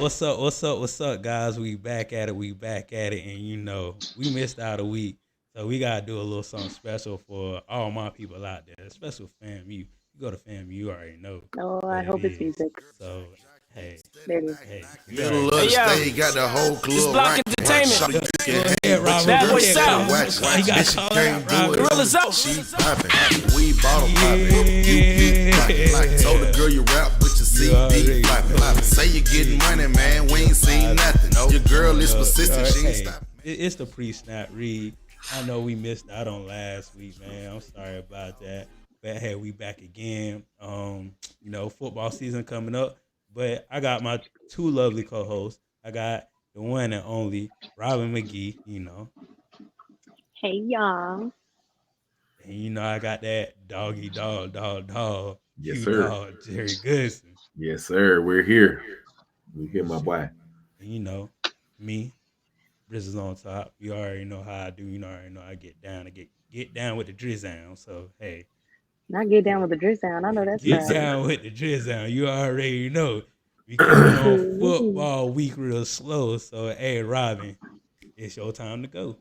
What's up, guys? We back at it. And we missed out a week, so we gotta do a little something special for all my people out there, especially FAMU. You go to FAMU, you already know Oh, I what it hope it's is. music. So, hey, There it is. you Middle already of know. the stage, got the whole club Block right. Entertainment. Shawty, you can Go hang, ahead, but Robin. your Bad Go Boy girl ahead, South. can't Robin. watch. You got Bitch, she called can't out, do Robin. it. Gorillas out. She poppin', we bottle poppin'. You get poppin'. Like told the girl you rap, but your already CD floppin'. know. Say you getting money, man, we ain't seen nothing. Your girl is persistent, she ain't stopping. It's the pre-snap read. I know we missed out on last week, man. I'm sorry about that. But hey, we back again. Football season coming up. But I got my two lovely co-hosts. I got the one and only Robin McGee, Hey, y'all. and I got that doggy dog, Yes, Q sir. dog, Jerry Goodson. Yes, sir. We're here. We here, my boy. And me, Brizzles on top. You already know how I do. I already know I get down. I get down with the drizzle. So hey, Not get down with the drizzle. I know that's get right. down with the drizzle. You already know. We coming on football week real slow. So hey, Robin, it's your time to go.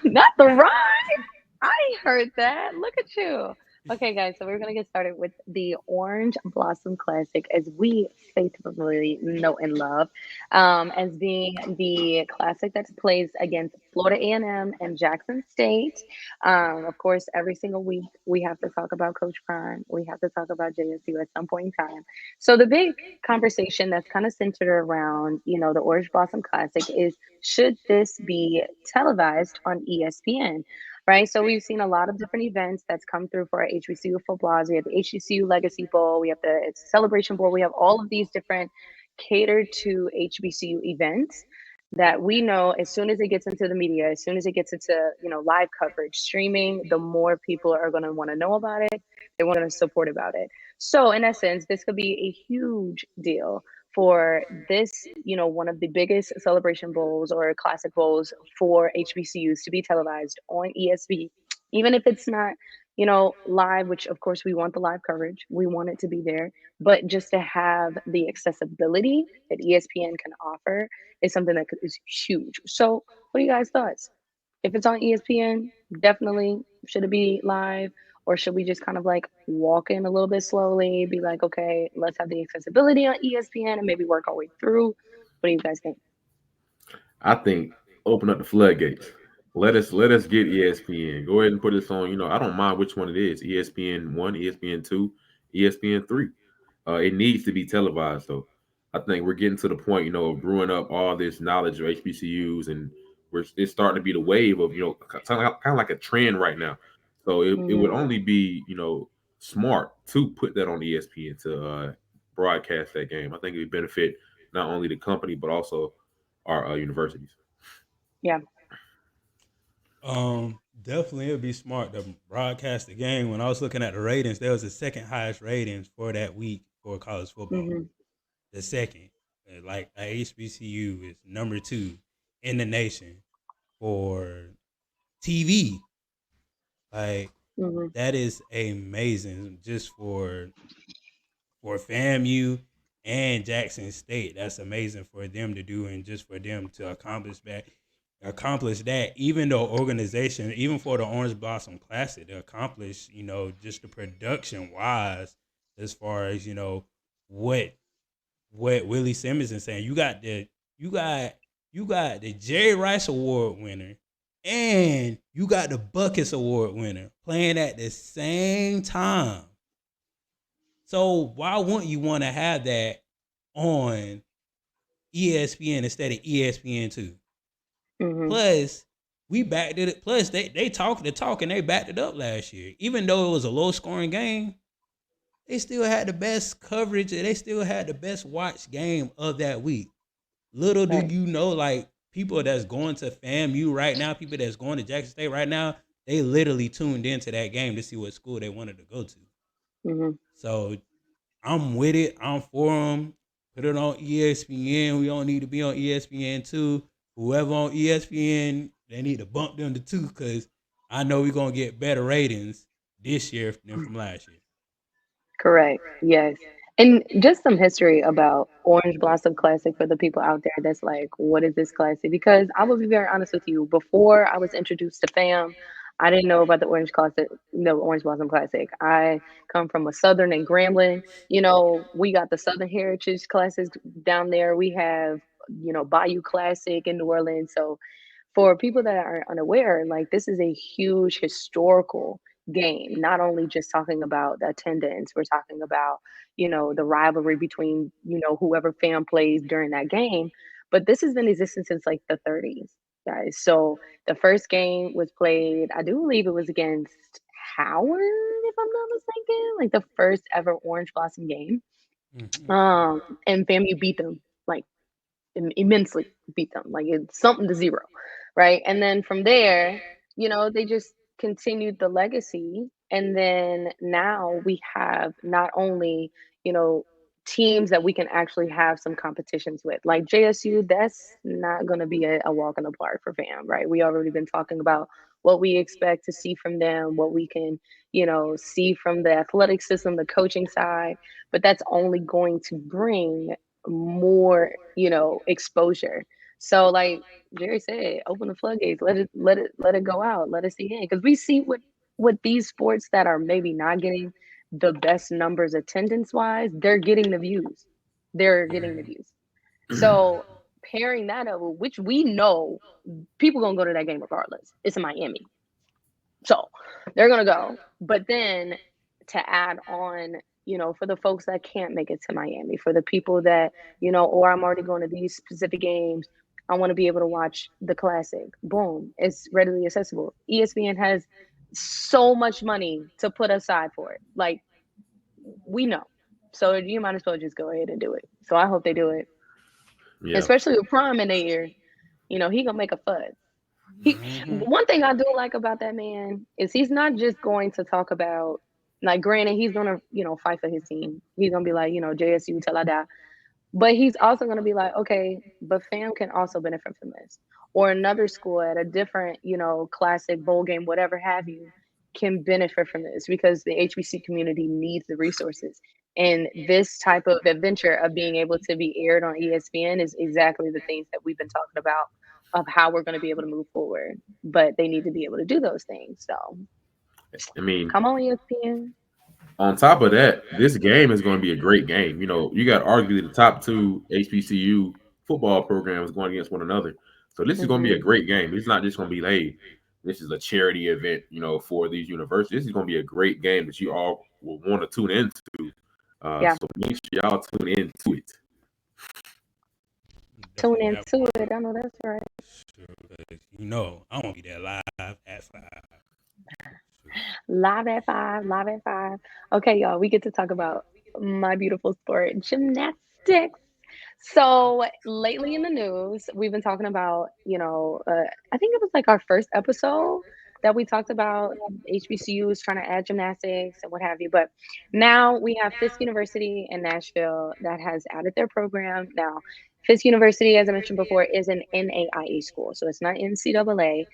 Not the rhyme. I ain't heard that. Look at you. Okay, guys, so we're going to get started with the Orange Blossom Classic, as we faithfully know and love, as being the classic that plays against Florida A&M and Jackson State. Of course, every single week we have to talk about Coach Prime. We have to talk about JSU at some point in time. So the big conversation that's kind of centered around, the Orange Blossom Classic is, should this be televised on ESPN? Right. So we've seen a lot of different events that's come through for our HBCU footballs. We have the HBCU Legacy Bowl. We have the Celebration Bowl. We have all of these different catered to HBCU events that we know as soon as it gets into the media, as soon as it gets into, live coverage, streaming, the more people are going to want to know about it. They want to support about it. So in essence, this could be a huge deal for this, one of the biggest celebration bowls or classic bowls for HBCUs to be televised on ESP, even if it's not, live, which of course we want the live coverage. We want it to be there, but just to have the accessibility that ESPN can offer is something that is huge. So what are you guys' thoughts? If it's on ESPN, definitely should it be live, or should we just kind of like walk in a little bit slowly, be like, okay, let's have the accessibility on ESPN and maybe work our way through? What do you guys think? I think open up the floodgates. Let us get ESPN. Go ahead and put this on. I don't mind which one it is. ESPN one, ESPN two, ESPN three. It needs to be televised though. I think we're getting to the point, of brewing up all this knowledge of HBCUs, and it's starting to be the wave of, kind of like a trend right now. So it would Mm-hmm. only be, smart to put that on ESPN to broadcast that game. I think it would benefit not only the company but also our universities. Yeah. Definitely it'd be smart to broadcast the game. When I was looking at the ratings, there was the second highest ratings for that week for college football. Mm-hmm. The second, like a HBCU is number two in the nation for TV. Like Mm-hmm. that is amazing just for FAMU and Jackson State. That's amazing for them to do, and just for them to accomplish that, even though organization, even for the Orange Blossom Classic, to accomplish, just the production wise, as far as, what Willie Simmons is saying. You got the Jerry Rice Award winner and you got the Buckets Award winner playing at the same time. So why wouldn't you want to have that on ESPN instead of ESPN2? Mm-hmm. Plus, we backed it. Plus, they talked the talk and they backed it up last year. Even though it was a low scoring game, they still had the best coverage and they still had the best watched game of that week. Little do Right. you know, like people that's going to FAMU right now, people that's going to Jackson State right now, they literally tuned into that game to see what school they wanted to go to. Mm-hmm. So I'm with it. I'm for them. Put it on ESPN. We don't need to be on ESPN too. Whoever on ESPN, they need to bump them to two, because I know we're gonna get better ratings this year than from last year. Correct. Yes. And just some history about Orange Blossom Classic for the people out there that's like, what is this classic? Because I will be very honest with you. Before I was introduced to FAM, I didn't know about the Orange Classic, no Orange Blossom Classic. I come from a Southern and Grambling. We got the Southern Heritage Classics down there. We have, Bayou Classic in New Orleans. So for people that are unaware, like this is a huge historical game. Not only just talking about the attendance, we're talking about, the rivalry between, whoever fan plays during that game. But this has been existing since like the 30s, guys. So the first game was played, I do believe it was against Howard, if I'm not mistaken, like the first ever Orange Blossom game. Mhm. And FAMU beat them like immensely beat them. Like it's something to zero, right? And then from there, they just continued the legacy. And then now we have not only, you know, teams that we can actually have some competitions with. Like JSU, that's not going to be a walk in the park for FAM, right? We already been talking about what we expect to see from them, what we can, see from the athletic system, the coaching side, but that's only going to bring more, exposure. So like Jerry said, open the floodgates, let it go out, let it see in. Because we see what these sports that are maybe not getting the best numbers attendance wise, they're getting the views. They're getting the Right. views. So pairing that up, which we know people gonna go to that game regardless. It's in Miami. So they're gonna go. But then to add on, for the folks that can't make it to Miami, for the people that, or I'm already going to these specific games, I want to be able to watch the classic. Boom, it's readily accessible. ESPN has so much money to put aside for it. Like we know. So you might as well just go ahead and do it. So I hope they do it. Yeah. Especially with Prime in their ear. He gonna make a fud. He Mhm. One thing I do like about that man is he's not just going to talk about, like, granted he's gonna, fight for his team. He's gonna be like, JSU till I die. But he's also gonna be like, okay, but fam can also benefit from this. Or another school at a different, classic bowl game, whatever have you, can benefit from this because the HBC community needs the resources. And this type of adventure of being able to be aired on ESPN is exactly the things that we've been talking about of how we're going to be able to move forward. But they need to be able to do those things. So I mean, come on, ESPN. on top of that, this game is going to be a great game. You got arguably the top two HBCU football programs going against one another. So this is going to be a Hmm. great game. It's not just going to be, hey, this is a charity event, for these universities. This is going to be a great game that you all will want to tune into. Yeah, So make sure y'all tune into it. tune Definitely have into one it. I know that's right. sure, 'cause, I won't be there live at 5. Shoot. Live at 5, live at 5. Okay, y'all, we get to talk about my beautiful sport, gymnastics. So lately in the news, we've been talking about, I think it was like our first episode that we talked about HBCUs trying to add gymnastics and what have you. But now we have Fisk University in Nashville that has added their program. Now, Fisk University, as I mentioned before, is an NAIA school, so it's not NCAA.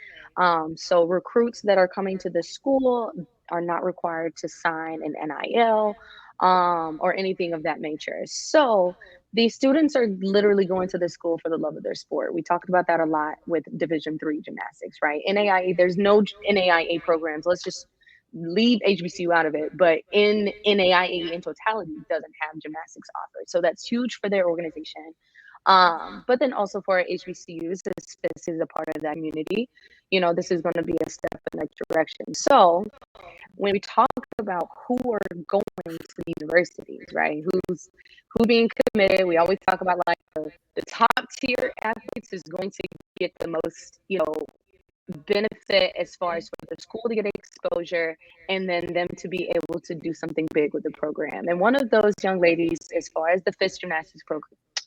So recruits that are coming to the school are not required to sign an NIL or anything of that nature. So these students are literally going to the school for the love of their sport. We talked about that a lot with Division 3 gymnastics, right? NAIA, there's no NAIA programs. Let's just leave HBCU out of it. But in NAIA in totality doesn't have gymnastics offered. So that's huge for their organization. But then also for HBCUs, this is a part of that community. This is going to be a step in that direction. So when we talk about who are going to the universities, right? Who being committed, we always talk about like the top tier athletes is going to get the most, benefit as far as for the school to get exposure and then them to be able to do something big with the program. And one of those young ladies, as far as the Fisk Gymnastics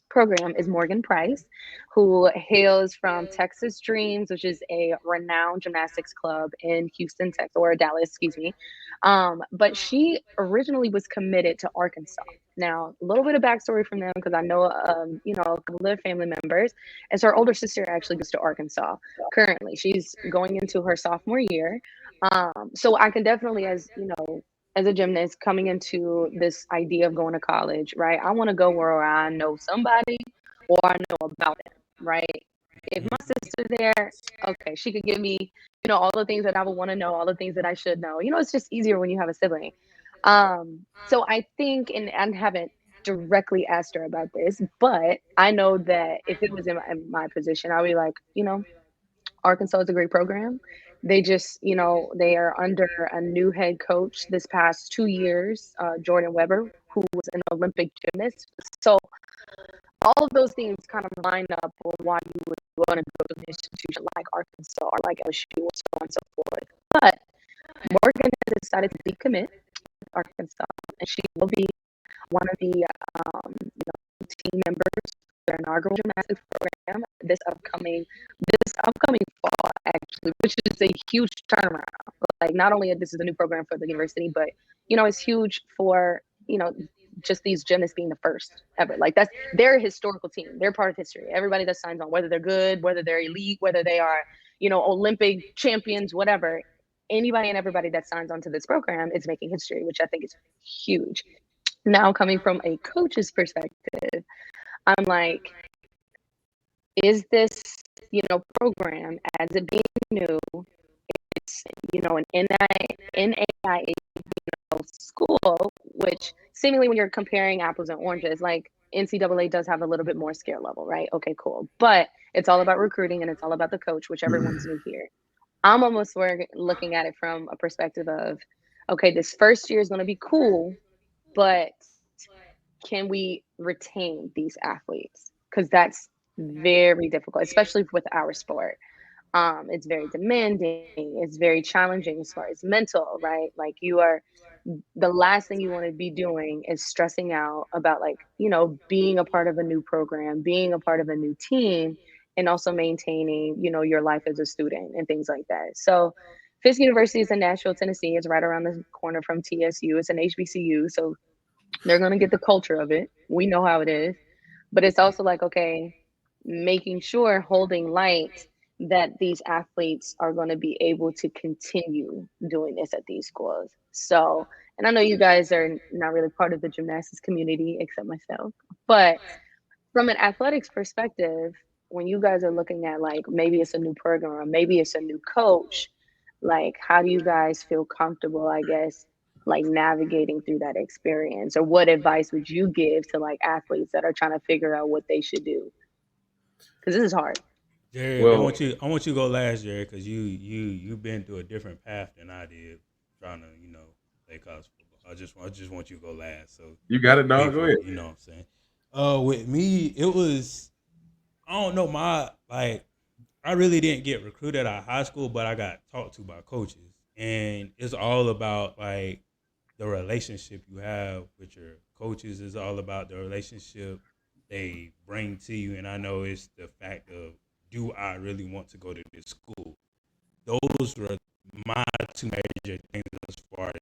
program, is Morgan Price, who hails from Texas Dreams, which is a renowned gymnastics club in Houston, Texas, or Dallas, excuse me. But she originally was committed to Arkansas. Now, a little bit of backstory from them because I know, a couple of family members. As her older sister actually goes to Arkansas currently. She's going into her sophomore year. So I can definitely, as as a gymnast coming into this idea of going to college, right? I want to go where I know somebody or I know about them, right? If my sister there, okay, she could give me, all the things that I would want to know, all the things that I should know. It's just easier when you have a sibling. So I think, and I haven't directly asked her about this, but I know that if it was in my position, I would be like, Arkansas is a great program. They just, they are under a new head coach this past 2 years, Jordan Weber, who was an Olympic gymnast. So all of those things kind of line up on why you would want to go to an institution like Arkansas or like LSU or so on and so forth. But Morgan has decided to decommit Arkansas, and she will be one of the team members for their inaugural gymnastics program this upcoming fall, actually, which is a huge turnaround. Like, not only this is a new program for the university, but it's huge for just these gymnasts being the first ever. Like, they're a historical team. They're part of history. Everybody that signs on, whether they're good, whether they're elite, whether they are Olympic champions, whatever, anybody and everybody that signs onto this program is making history, which I think is huge. Now, coming from a coach's perspective, I'm like, is this, program, as it being new, it's, an NAIA school, which seemingly when you're comparing apples and oranges, like NCAA does have a little bit more skill level, right? Okay, cool. But it's all about recruiting and it's all about the coach, which everyone's new here. I'm almost looking at it from a perspective of, okay, this first year is going to be cool, but can we retain these athletes? Because that's very difficult, especially with our sport. It's very demanding. It's very challenging as far as mental, right? Like, the last thing you want to be doing is stressing out about, like, being a part of a new program, being a part of a new team, and also maintaining, your life as a student and things like that. So Fisk University is in Nashville, Tennessee. It's right around the corner from TSU. It's an HBCU. So they're going to get the culture of it. We know how it is. But it's also like, okay, making sure, holding light, that these athletes are going to be able to continue doing this at these schools. So, and I know you guys are not really part of the gymnastics community except myself, but from an athletics perspective, when you guys are looking at, like, maybe it's a new program or maybe it's a new coach, like, how do you guys feel comfortable, I guess, like, navigating through that experience? Or what advice would you give to, like, athletes that are trying to figure out what they should do? Because this is hard. Jared, I want you to go last, Jared, because you've been through a different path than I did, trying to play college football. I just want you to go last. So you got it, dog. Go ahead. You know what I'm saying? With me, it was, I don't know, I really didn't get recruited out of high school, but I got talked to by coaches, and it's all about, like, the relationship you have with your coaches. Is all about the relationship they bring to you, and I know it's the fact of, do I really want to go to this school? Those were my two major things as far as,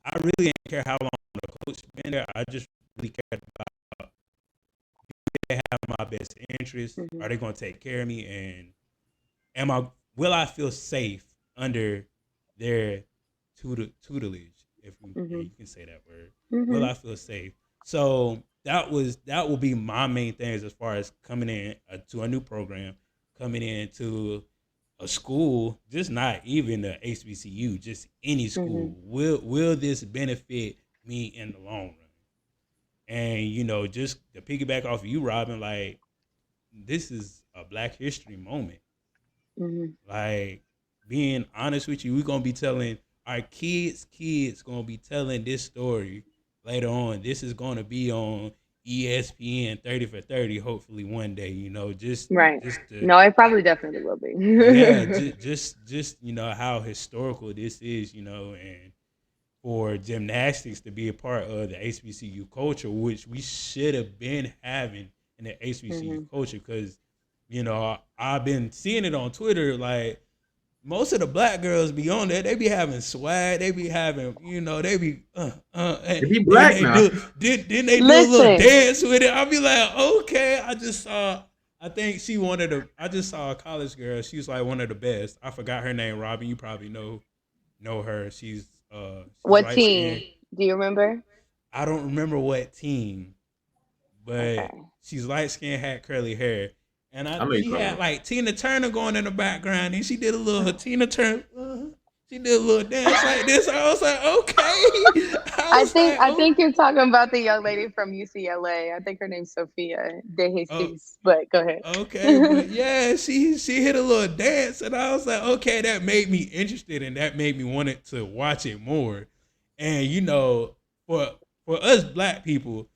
I really didn't care how long the coach been there. I just really cared about, do they have my best interest? Mm-hmm. Are they going to take care of me? And will I feel safe under their tutelage? If you can say that word, will I feel safe? So that will be my main things as far as coming in to a new program, coming into a school, just not even the HBCU, just any school. Will this benefit me in the long run? And just to piggyback off of you, Robin, like, this is a Black History moment. Like, being honest with you, we're gonna be telling our kids gonna be telling this story later on. This is gonna be on ESPN 30 for 30, hopefully one day, Right. No, it probably definitely will be. Yeah, just how historical this is, and for gymnastics to be a part of the HBCU culture, which we should have been having in the HBCU culture, because I've been seeing it on Twitter, like, most of the Black girls be on there. They be having swag. They be having, they be, they be Black now. Then they do a little dance with it. I'll be like, okay. I think I just saw a college girl. She's like one of the best. I forgot her name, Robin. You probably know her. She's She's What light skinned. team? Do you remember? I don't remember what team, but Okay. she's light skinned, had curly hair, and I mean, she had like Tina Turner going in the background, and she did a little Tina Turner. She did a little dance like this. I was like, okay. I I was think like, I oh, think you're talking about the young lady from UCLA. I think her name's Sophia De oh, Jesus. But go ahead. okay, but yeah, she hit a little dance, and I was like, okay, that made me interested, and that made me wanted to watch it more. And for for us black people,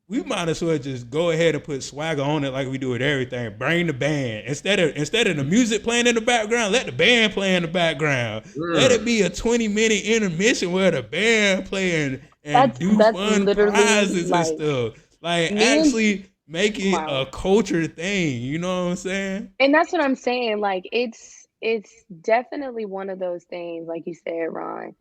we might as well just go ahead and put swagger on it like we do with everything. Bring the band instead of the music playing in the background. Let the band play in the background. Let it be a 20-minute intermission where the band play and do That's fun literally prizes and like stuff. Like me and actually make it a wow. culture thing. You know what I'm saying? And that's what I'm saying. Like it's definitely one of those things, like you said, Ron.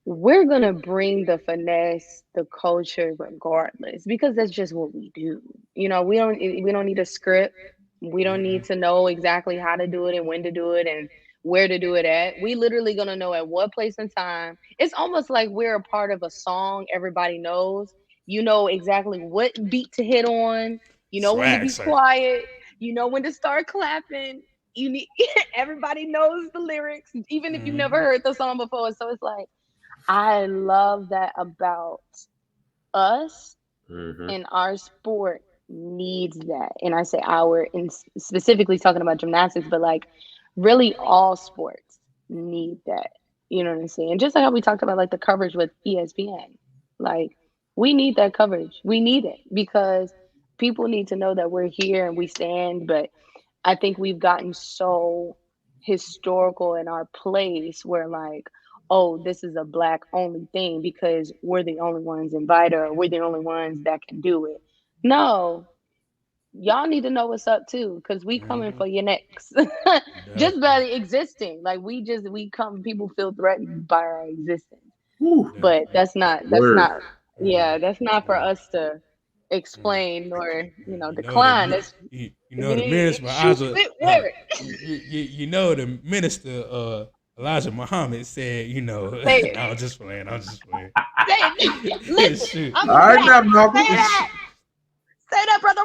We're gonna bring the finesse, the culture regardless, because that's just what we do. We don't need a script. We don't need Mm-mm. to know exactly how to do it and when to do it and where to do it at. We literally gonna know at what place and time. It's almost like we're a part of a song everybody knows. You know exactly what beat to hit on. You know when to Swag, be sir. quiet. You know when to start clapping. You need everybody knows the lyrics, even if you've never Mm-hmm. heard the song before. So it's like I love that about us, mm-hmm. and our sport needs that. And I say our, in specifically talking about gymnastics, but like really all sports need that. You know what I'm saying? Just like how we talked about like the coverage with ESPN. Like we need that coverage. We need it because people need to know that we're here and we stand. But I think we've gotten so historical in our place where like, oh, this is a black only thing because we're the only ones invited or we're the only ones that can do it. No, y'all need to know what's up too because we coming Mm-hmm. for your necks. Just by Definitely. existing, like we come, people feel threatened by our existence. Whew. But Definitely. that's Word. not, Mm, yeah, that's not for mm, us to mm. explain or You know decline. That's the minister shoot Elijah, fit word. the minister Elijah Muhammad said, Say no, it. I'm just playing. I'm just playing. Say it. Listen, Shoot. I'm All a right, vet. now, Say Malcolm. that. Say that, brother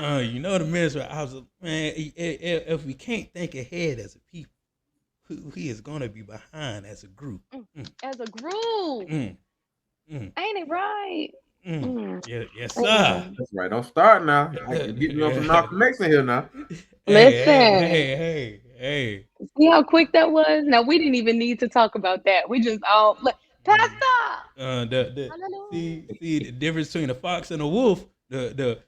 Ron. The minister, I was man. If we can't think ahead as a people, who he is gonna be behind as a group. Mm, As a group, mm, mm, ain't it right? mm. Mm. Yeah, yes, sir. Mm. That's right. Don't start now. You get me on some Malcolm X in here now. Listen, Hey. see how quick that was? Now we didn't even need to talk about that. We just all look, Pastor. The Hallelujah. see the difference between a fox and a wolf. The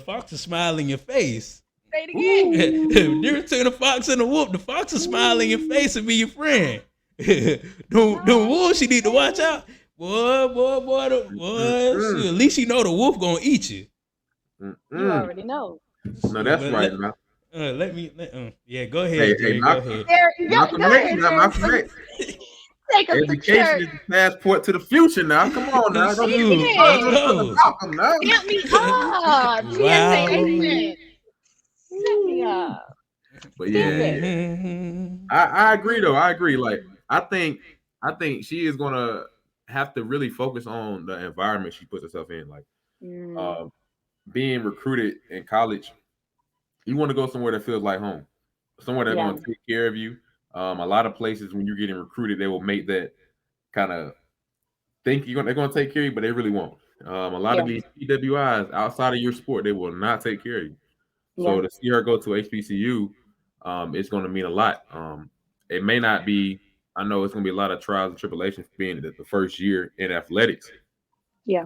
fox is smiling in your face. Say it again. The Ooh. difference between a fox and a wolf. The fox is smiling in your face and be your friend. The Right. wolf, you need to Say watch it. out. Boy, Mm-mm. shit, at least you know the wolf gonna eat you. You Mm-mm. already know. No, Shit, that's but right now. yeah, go Hey, ahead, hey, Jay. Go Malcolm, ahead. There, go Malcolm X ahead, now. Jay. Malcolm X. Take us to Education church. is the passport to the future now. Come on now. Don't get me Shoot, let's started on Amen. Brother go. Malcolm now. Set me up. TSA Wow. agent. Set me up. But Send yeah, it. Mhm. I agree though. I agree. Like I think she is gonna have to really focus on the environment she puts herself in. Like Mm, uh, being recruited in college, you want to go somewhere that feels like home, somewhere that's yeah. going to take care of you. A lot of places when you're getting recruited, they will make that kind of think they're going to take care of you, but they really won't. A lot of Yeah. these PWIs outside of your sport, they will not take care of you. Yeah. So to see her go to HBCU, it's going to mean a lot. It may not be. I know it's going to be a lot of trials and tribulations being the first year in athletics, Yeah.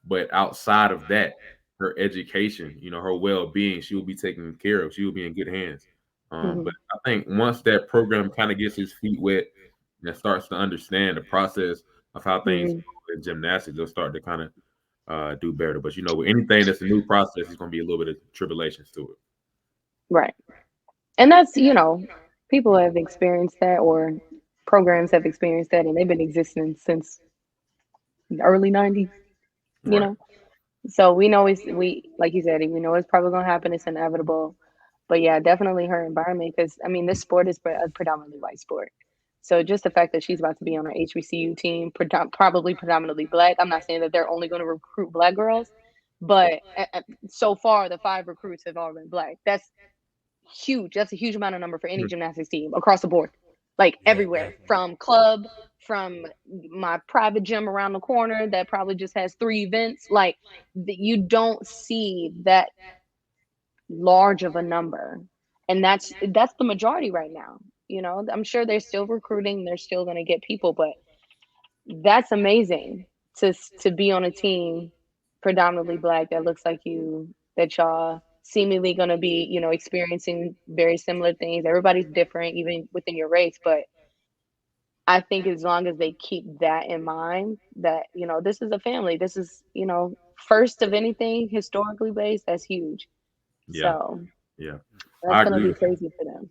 but outside of that, her education, her well-being, she will be taken care of. She will be in good hands. But Hmm. I think once that program kind of gets his feet wet and starts to understand the process of how things Hmm. go in gymnastics, they'll start to kind of do better. But with anything that's a new process, it's going to be a little bit of tribulations to it. Right. And that's, people have experienced that or programs have experienced that and they've been existing since the early 90s, you Right. know? So we know like you said, we know it's probably going to happen. It's inevitable. But yeah, definitely her environment because, I mean, this sport is a predominantly white sport. So just the fact that she's about to be on our HBCU team, probably predominantly black. I'm not saying that they're only going to recruit black girls, but so far the 5 recruits have all been black. That's huge. That's a huge amount of number for any gymnastics team across the board, like everywhere, definitely. from club, from my private gym around the corner that probably just has 3 events. Like you don't see that large of a number, and that's the majority right now. You know, I'm sure they're still recruiting, they're still going to get people, but that's amazing to be on a team predominantly black that looks like you, that y'all seemingly going to be, you know, experiencing very similar things. Everybody's different even within your race, but I think as long as they keep that in mind, that, you know, this is a family, this is, you know, first of anything historically based, that's huge. Yeah. So Yeah. that's going to be crazy for them.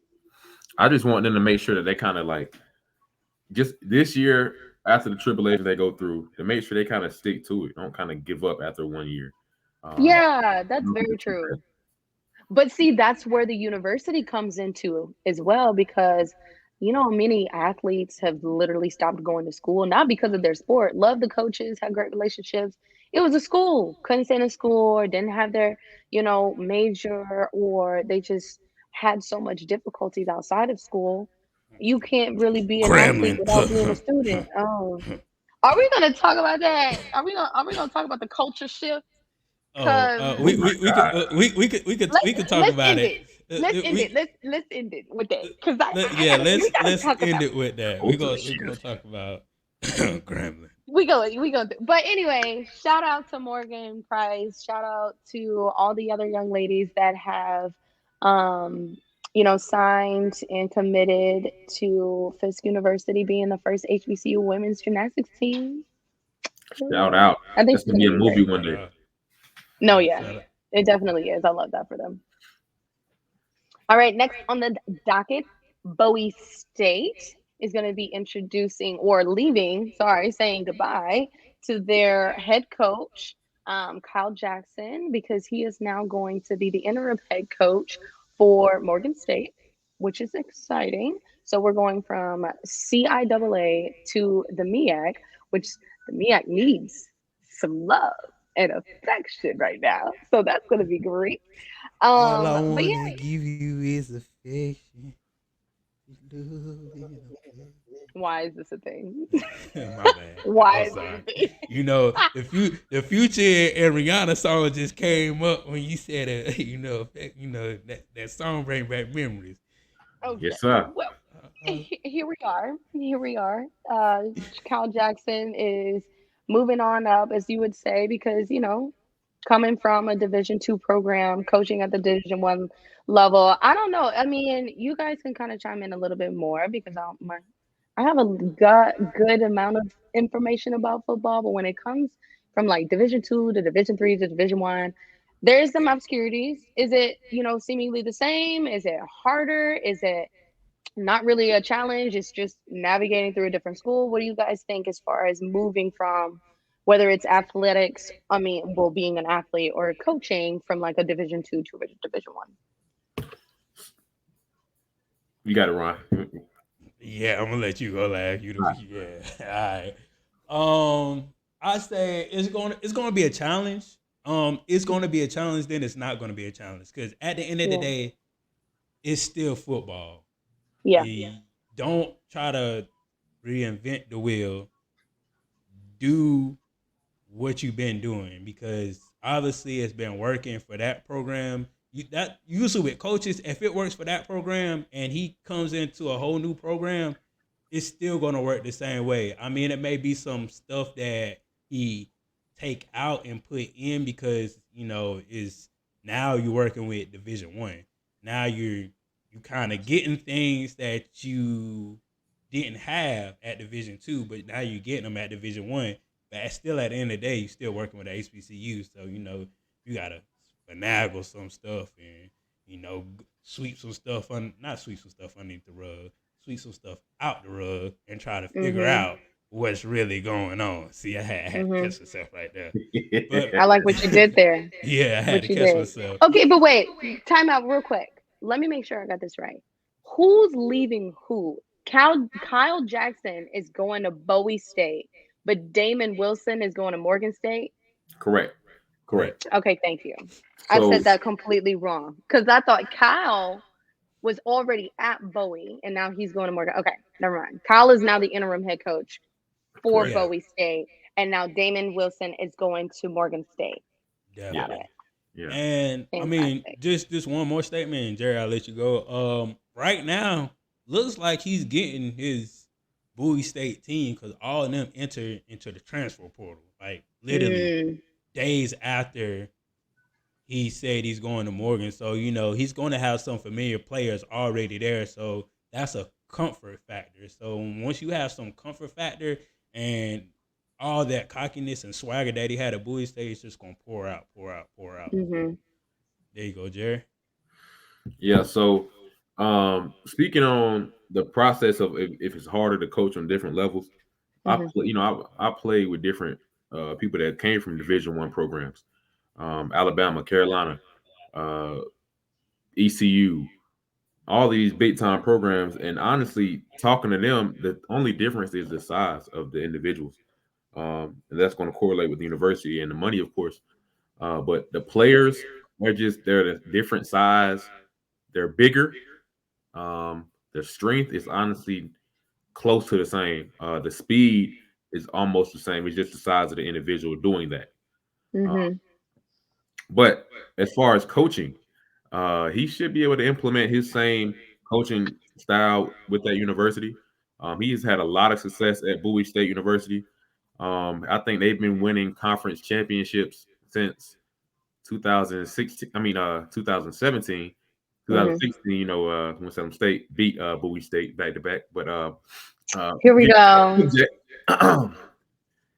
I just want them to make sure that they kind of like, just this year after the tribulation they go through, to make sure they kind of stick to it. Don't kind of give up after 1 year. Yeah, that's very true. But see, that's where the university comes into as well, because, you know, many athletes have literally stopped going to school, not because of their sport. Love the coaches, had great relationships. It was a school, couldn't stay in school, or didn't have their, you know, major, or they just had so much difficulties outside of school. You can't really be an athlete without being a student. Oh, are we gonna talk about that? Are we gonna talk about the culture shift? We could talk about it. Let's end it with that, because let's end it with that. We're gonna talk about Grambling. We go. But anyway, shout out to Morgan Price. Shout out to all the other young ladies that have, you know, signed and committed to Fisk University being the first HBCU women's gymnastics team. Shout out. I think it's gonna be a movie one day. No, yeah, it definitely is. I love that for them. All right, next on the docket, Bowie State is going to be introducing or leaving, saying goodbye to their head coach, Kyle Jackson, because he is now going to be the interim head coach for Morgan State, which is exciting. So we're going from CIAA to the MEAC, which the MEAC needs some love and affection right now. So that's going to be great. All I want to give you is affection. Why is this a thing? My bad. Why is this a thing? You know, the Future and Rihanna song just came up when you said it. You know that song bring back memories. Okay. Yes, sir. Well, here we are. Kyle Jackson is moving on up, as you would say, because, you know, coming from a Division II program, coaching at the Division I level. I don't know. I mean, you guys can kind of chime in a little bit more, because I have a good amount of information about football, but when it comes from like Division II to Division III to Division I, there's some obscurities. Is it, you know, seemingly the same? Is it harder? Is it not really a challenge? It's just navigating through a different school. What do you guys think as far as moving from, whether it's athletics, being an athlete, or coaching from like a Division II to a Division I? You got it, Ron. Yeah, I'm gonna let you go last. All right. I say it's gonna be a challenge. It's gonna be a challenge. Then it's not gonna be a challenge, because at the end of the day, it's still football. Yeah. Don't try to reinvent the wheel. Do what you've been doing, because obviously it's been working for that program. That usually with coaches, if it works for that program and he comes into a whole new program, it's still going to work the same way. I mean, it may be some stuff that he take out and put in, because, you know, is now you're working with Division I. Now you kind of getting things that you didn't have at Division II, but now you're getting them at Division I. But still, at the end of the day, you're still working with the HBCU. So, you know, you got to finagle some stuff and, you know, sweep some stuff underneath the rug, sweep some stuff out the rug, and try to figure out what's really going on. See, I had to catch myself right there. But, I like what you did there. Yeah, I had to catch myself. Okay, but wait, time out real quick. Let me make sure I got this right. Who's leaving who Kyle Jackson is going to Bowie State, but Damon Wilson is going to Morgan State. Correct. Okay, thank you. I So said that completely wrong because I thought Kyle was already at Bowie and now he's going to Morgan. Okay, never mind. Kyle is now the interim head coach for Correct. Bowie State, and now Damon Wilson is going to Morgan State. Got Definitely. it. yeah. And I mean, Fantastic. just one more statement, and Jerry, I'll let you go. Right now, looks like he's getting his Bowie State team because all of them enter into the transfer portal. Like literally days after he said he's going to Morgan. So, he's going to have some familiar players already there. So that's a comfort factor. So once you have some comfort factor and all that cockiness and swagger that he had at Bowie State, it's just going to pour out. Mm-hmm. There you go, Jerry. Yeah. So, speaking on the process of if it's harder to coach on different levels, I play with different people that came from Division I programs, Alabama, Carolina, ECU, all these big time programs. And honestly, talking to them, the only difference is the size of the individuals, and that's going to correlate with the university and the money, of course. But the players, they're the different size. They're bigger. Their strength is honestly close to the same. The speed is almost the same. It's just the size of the individual doing that. But as far as coaching, he should be able to implement his same coaching style with that university. He's had a lot of success at Bowie State University. I think they've been winning conference championships since 2016. 2017. 2016, Winston State beat Bowie State back to back. But here we go.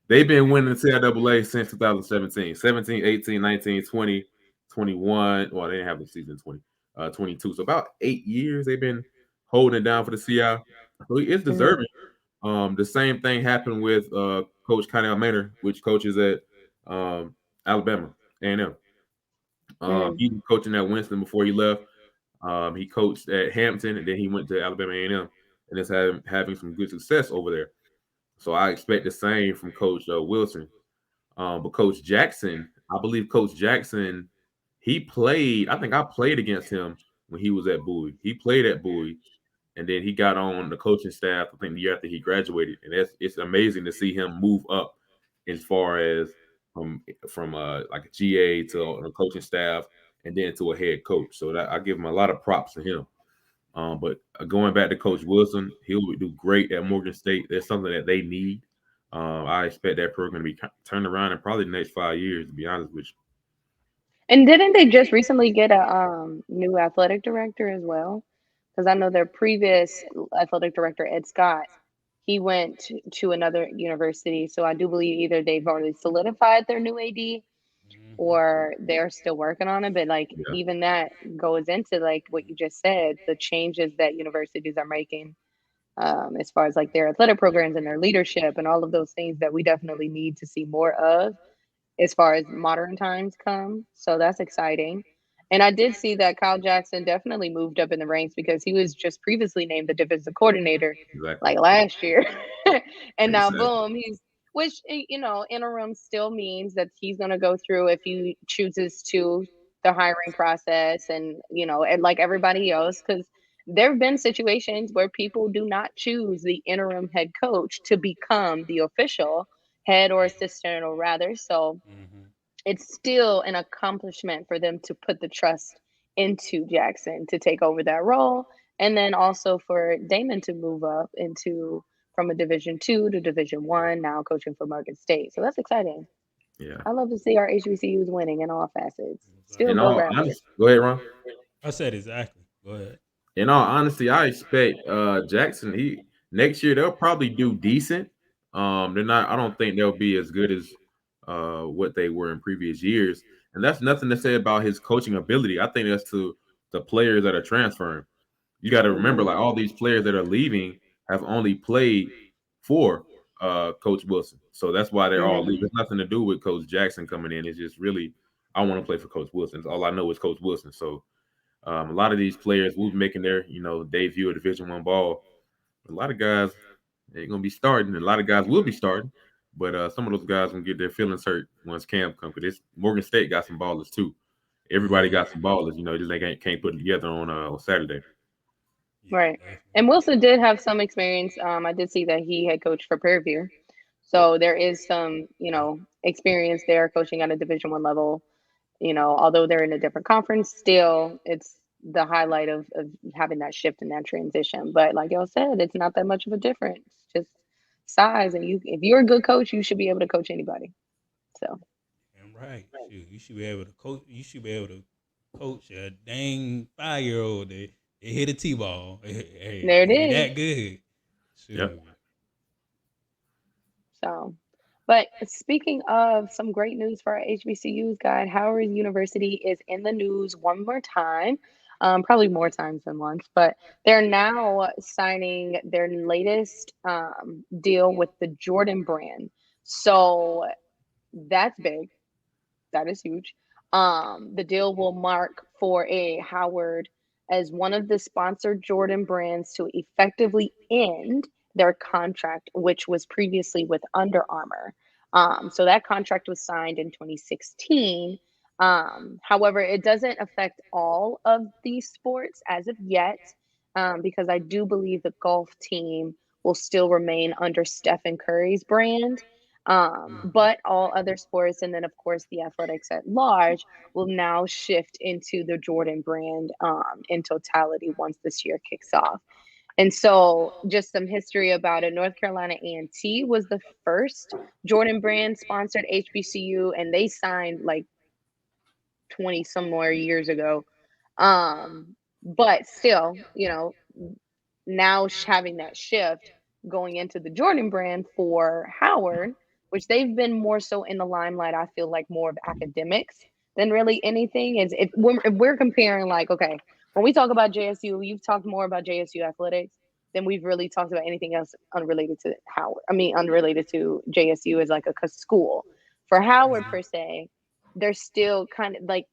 They've been winning the CIAA since 2017, 17, 18, 19, 20, 21. Well, they didn't have the season 20, 22. So about 8 years they've been holding it down for the CI. So he is deserving. The same thing happened with Coach Connell Manor, which coaches at Alabama A&M. He was coaching at Winston before he left. He coached at Hampton, and then he went to Alabama A&M, and is having some good success over there. So I expect the same from Coach Wilson. But Coach Jackson, I believe Coach Jackson, he played. I think I played against him when he was at Bowie. He played at Bowie, and then he got on the coaching staff, I think the year after he graduated. And it's amazing to see him move up as far as from like a GA to the coaching staff and then to a head coach. So I give him a lot of props to him. But going back to Coach Wilson, he'll do great at Morgan State. That's something that they need. I expect that program to be turned around in probably the next 5 years, to be honest with you. And didn't they just recently get a new athletic director as well? Because I know their previous athletic director, Ed Scott, he went to another university. So I do believe either they've already solidified their new AD or they're still working on it. But even that goes into like what you just said, the changes that universities are making as far as like their athletic programs and their leadership and all of those things that we definitely need to see more of as far as modern times come. So that's exciting. And I did see that Kyle Jackson definitely moved up in the ranks because he was just previously named the defensive coordinator like last year. And now boom, which interim still means that he's going to go through if he chooses to the hiring process and like everybody else, because there have been situations where people do not choose the interim head coach to become the official head or assistant or rather. So it's still an accomplishment for them to put the trust into Jackson to take over that role. And then also for Damon to move up from a Division II to Division I, now coaching for Morgan State. So that's exciting. Yeah. I love to see our HBCUs winning in all facets. Still go ahead, Ron. I said exactly. Go ahead. In all honesty, I expect Jackson, next year they'll probably do decent. I don't think they'll be as good as what they were in previous years. And that's nothing to say about his coaching ability. I think that's to the players that are transferring. You got to remember, like all these players that are leaving have only played for Coach Wilson. So that's why they're all leaving. It's nothing to do with Coach Jackson coming in. It's just really, I want to play for Coach Wilson. All I know is Coach Wilson. So a lot of these players will be making their, debut at Division I ball. A lot of guys ain't gonna be starting. A lot of guys will be starting, but some of those guys gonna get their feelings hurt once camp comes. Cause Morgan State got some ballers too. Everybody Yeah, got some ballers. You know, just they can't put it together on Saturday. yeah, Right. definitely. And Wilson did have some experience. I did see that he had coached for Prairie View. So there is some, experience there coaching at a Division 1 level. Although they're in a different conference, still it's the highlight of having that shift and that transition. But like y'all said, it's not that much of a difference. Just size, and if you're a good coach, you should be able to coach anybody. So And right, shoot, you should be able to coach. You should be able to coach a dang 5-year-old that hit a t-ball. Hey, there it if you're is. that good, Yep. shoot. So, but speaking of some great news for our HBCUs, guy, Howard University is in the news one more time, probably more times than once, but they're now signing their latest deal with the Jordan brand. So that's big. That is huge. The deal will mark for a Howard as one of the sponsored Jordan brands to effectively end their contract, which was previously with Under Armour. So that contract was signed in 2016. However, it doesn't affect all of these sports as of yet, because I do believe the golf team will still remain under Stephen Curry's brand. Mhm. But all other sports, and then of course the athletics at large, will now shift into the Jordan brand in totality once this year kicks off. And so, just some history about it. North Carolina A&T was the first Jordan brand sponsored HBCU, and they signed like 20 some more years ago. But still, now having that shift going into the Jordan brand for Howard, which they've been more so in the limelight, I feel like more of academics than really anything. Is if we're comparing, like, okay, when we talk about JSU, you've talked more about JSU athletics than we've really talked about anything else unrelated to Howard. I mean, unrelated to JSU as like a school. For Howard Mhm. per se, they're still kind of like,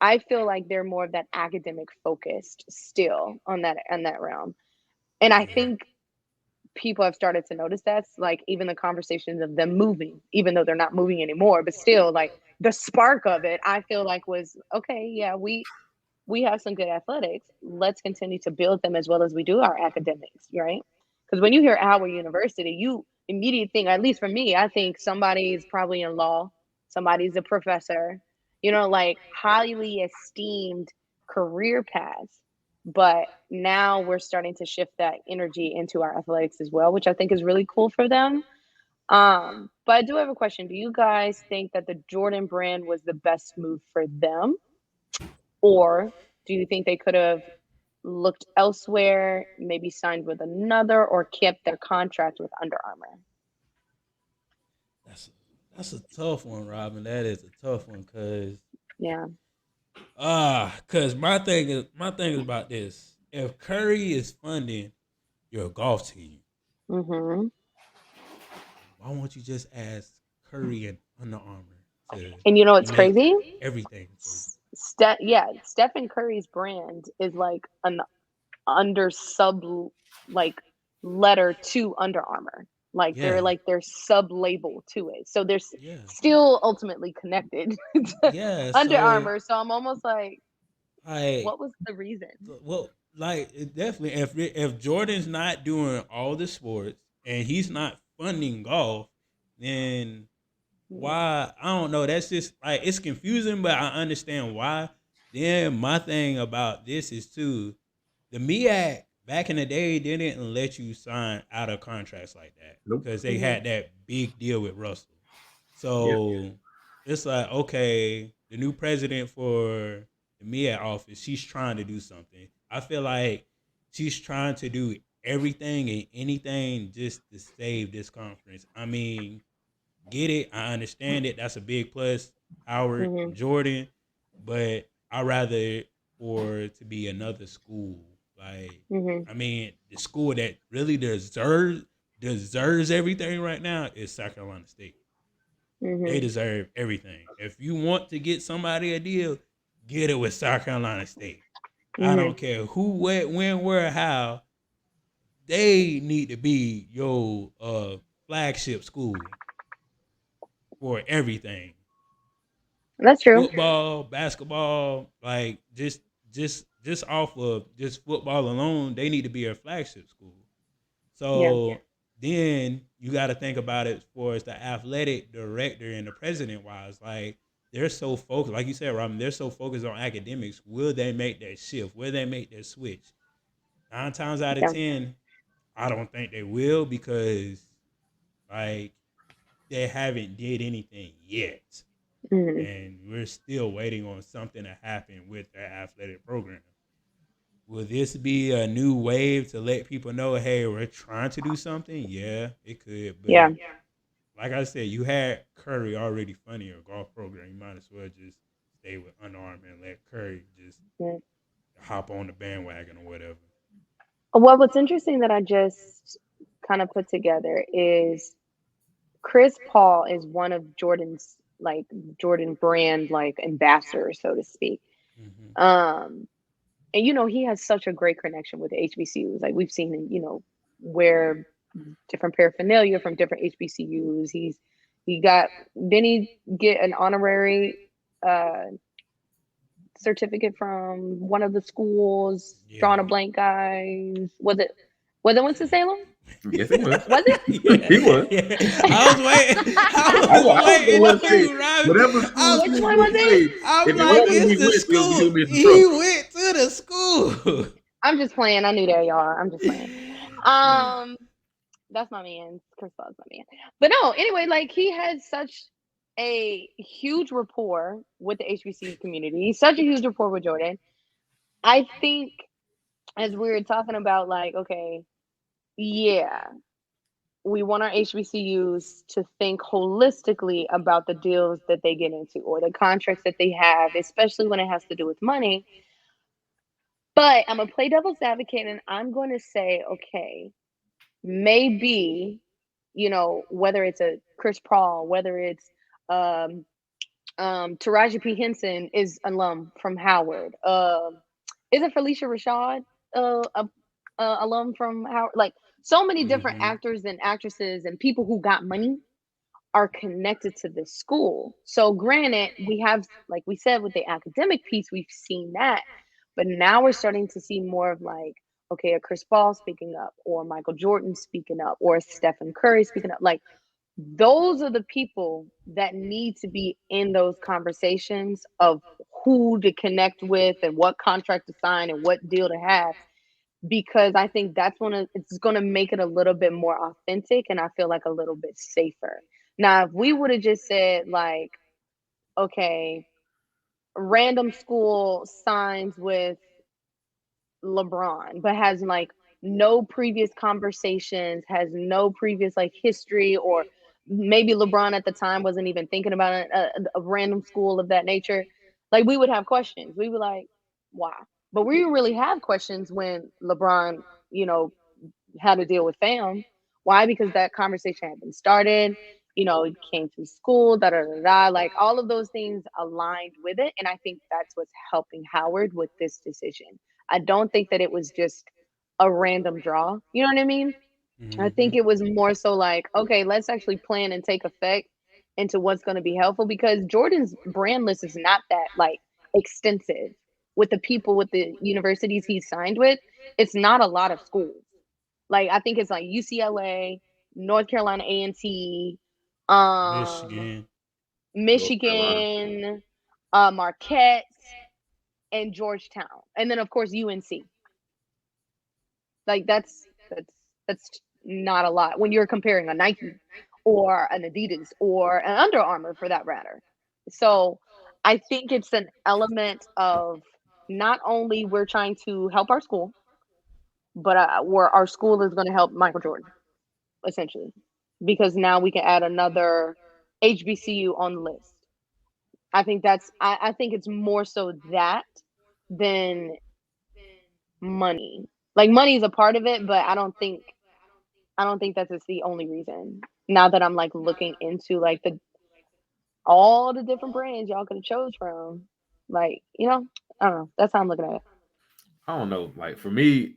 I feel like they're more of that academic focused still on that realm. And I Yeah. think people have started to notice that's like even the conversations of them moving, even though they're not moving anymore, but still like the spark of it, I feel like was okay, yeah, we have some good athletics. Let's continue to build them as well as we do our academics, right? Because when you hear Howard University, you immediately think, at least for me, I think somebody's probably in law, somebody's a professor, like highly esteemed career paths. But now we're starting to shift that energy into our athletics as well, which I think is really cool for them. But I do have a question. Do you guys think that the Jordan brand was the best move for them? Or do you think they could have looked elsewhere, maybe signed with another, or kept their contract with Under Armour? That's a, that's a tough one, Robin. That is a tough one, Yeah. cause my thing is about this. If Curry is funding your golf team, Hmm. why won't you just ask Curry and Under Armour to And you know what's make crazy? everything for you? Yeah, Stephen Curry's brand is like an under sub, like, letter to Under Armour. Like they're Yeah, like their sub label to it. So they're yeah, still ultimately connected to yeah. Under So Armour. So I'm almost like, like, what was the reason? well, like definitely, if Jordan's not doing all the sports and he's not funding golf, then why? I don't know. That's just like it's confusing, but I understand why. Then my thing about this is too, the MEAC back in the day didn't let you sign out of contracts like that Nope. because they Hmm. had that big deal with Russell. Yeah. So it's like, okay, the new president for the MEAC office, she's trying to do something. I feel like she's trying to do everything and anything just to save this conference. I mean, get it. I understand it. That's a big plus, Howard Hmm. and Jordan. But I rather for it to be another school. Like, Hmm. I mean, the school that really deserves everything right now is South Carolina State. They Hmm. deserve everything. If you want to get somebody a deal, get it with South Carolina State. I Hmm. don't care who, what, when, where, how. they need to be your flagship school for everything. That's true. Football, basketball, like just off of just football alone, they need to be a flagship school. Yeah. So then you got to think about it for as the athletic director and the president wise. Like they're so focused, like you said, Robin. They're so focused on academics. Will they make that shift? Will they make that switch? 9 times out of Yeah. 10, I don't think they will because like they haven't did anything yet, Mhm. and we're still waiting on something to happen with their athletic program. Will this be a new wave to let people know, hey, we're trying to do something? Yeah, it could. Yeah. But like I said, you had Curry already funding your golf program. You might as well just stay with Under Armour and let Curry just Yeah. hop on the bandwagon or whatever. Well, what's interesting that I just kind of put together is Chris Paul is one of Jordan's like Jordan brand like ambassadors, so to speak. Mm-hmm. And he has such a great connection with the HBCUs. Like we've seen him, wear different paraphernalia from different HBCUs. He got didn't he get an honorary uh certificate from one of the schools, Yeah. drawing a blank, guys. Was it Winston-Salem? Yes, it was. Was it? Yeah, He was. yeah. I was waiting. I I was was waiting going on to say, you, Robin. whatever school Which he one was was it? say, I'm if it like, wasn't where he it's the went, school. he'll be in some He trouble. went to the school. I'm just playing. I knew that, y'all. I'm just playing. That's my man. Chris Paul's my man. But no, anyway, like he had such a huge rapport with the HBCU community, such a huge rapport with Jordan. I think as we were talking about, like, okay, yeah, we want our HBCUs to think holistically about the deals that they get into or the contracts that they have, especially when it has to do with money. But I'm gonna play devil's advocate and I'm going to say, okay, maybe, whether it's a Chris Paul, whether it's um, Taraji P. Henson is alum from Howard. Isn't Felicia Rashad alum from Howard? Like so many different Mm-hmm. actors and actresses and people who got money are connected to this school. So granted, we have, like we said, with the academic piece, we've seen that, but now we're starting to see more of like, okay, a Chris Paul speaking up, or Michael Jordan speaking up, or Stephen Curry speaking up. Like those are the people that need to be in those conversations of who to connect with and what contract to sign and what deal to have, because I think that's it's going to make it a little bit more authentic and I feel like a little bit safer. Now, if we would have just said like, okay, random school signs with LeBron, but has like no previous conversations, has no previous like history, or maybe LeBron at the time wasn't even thinking about a random school of that nature, like we would have questions. We would like, why? But we didn't really have questions when LeBron, you know, had to deal with fam. Why? Because that conversation had been started. He came to school, da da da da. Like all of those things aligned with it, and I think that's what's helping Howard with this decision. I don't think that it was just a random draw. You know what I mean? I Mm-hmm. think it was more so like, okay, let's actually plan and take effect into what's going to be helpful, because Jordan's brand list is not that like extensive with the people with the universities he's signed with. It's not a lot of schools. Like I think it's like UCLA, North Carolina A&T, Michigan. North Carolina. Michigan, Marquette, and Georgetown, and then of course UNC. Like that's not a lot when you're comparing a Nike or an Adidas or an Under Armour for that matter. So I think it's an element of not only we're trying to help our school, but where our school is going to help Michael Jordan essentially, because now we can add another HBCU on the list. I think I think it's more so that than money. Like money is a part of it, but I don't think that's just the only reason. Now that I'm like looking into like the all the different brands y'all could have chose from, like I don't know. That's how I'm looking at it. I don't know. Like for me,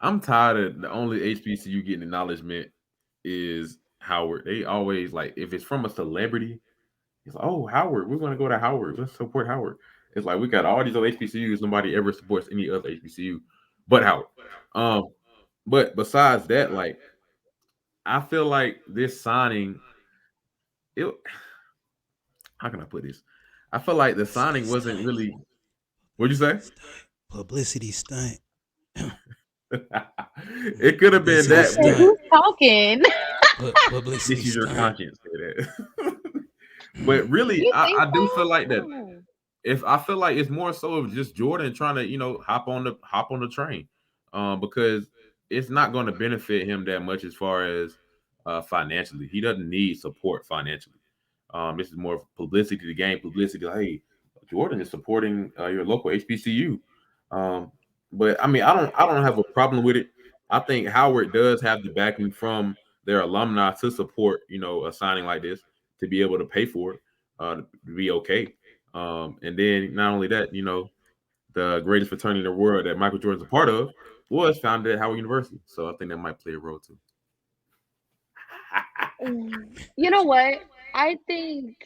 I'm tired of the only HBCU getting acknowledgement is Howard. They always like if it's from a celebrity, it's like, oh Howard, we're gonna go to Howard. Let's support Howard. It's like we got all these other HBCUs. Nobody ever supports any other HBCU but Howard. Um, but besides that, like I feel like this signing, it how can I put this? I feel like the signing wasn't really. What'd you say? Publicity stunt. It could have been Publicity that, Okay, but stunt. who's talking? Publicity this is your stunt. conscience say that. But really, You think I do feel so? like that. Oh. If I feel like it's more so of just Jordan trying to, hop on the train, because it's not going to benefit him that much as far as financially. He doesn't need support financially. This is more of publicity to gain publicity. Like, hey, Jordan is supporting your local HBCU. Um, but I mean, I don't have a problem with it. I think Howard does have the backing from their alumni to support, a signing like this to be able to pay for it, to be okay. And then not only that, the greatest fraternity in the world that Michael Jordan's a part of was founded at Howard University. So I think that might play a role too. You know what? I think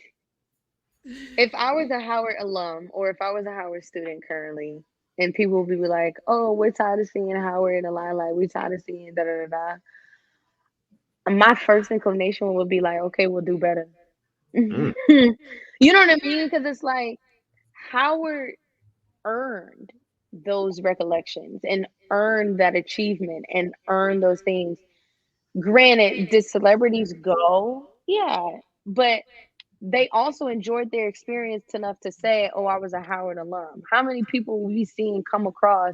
if I was a Howard alum or if I was a Howard student currently, and people would be like, "Oh, we're tired of seeing Howard in the limelight. We're tired of seeing da da da da." My first inclination would be like, "Okay, we'll do better." Mm, You know what I mean? Because it's like Howard earned those recollections and earned that achievement and earned those things. Granted, did celebrities go? Yeah, but they also enjoyed their experience enough to say, "Oh, I was a Howard alum." How many people we seen come across,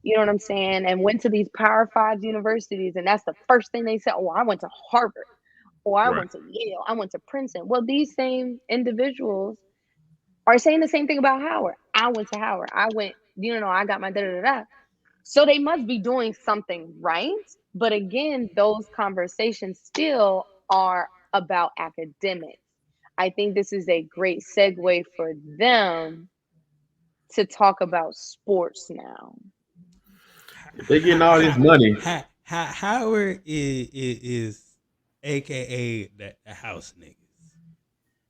you know what I'm saying, and went to these Power Five universities, and that's the first thing they said, "Oh, I went to Harvard, or I right. went to Yale, I went to Princeton." Well, these same individuals are saying the same thing about Howard. I went to Howard. I went, I got my da da da da. So they must be doing something right. But again, those conversations still are about academics. I think this is a great segue for them to talk about sports now. If they getting all this money, Howard is AKA the house niggas.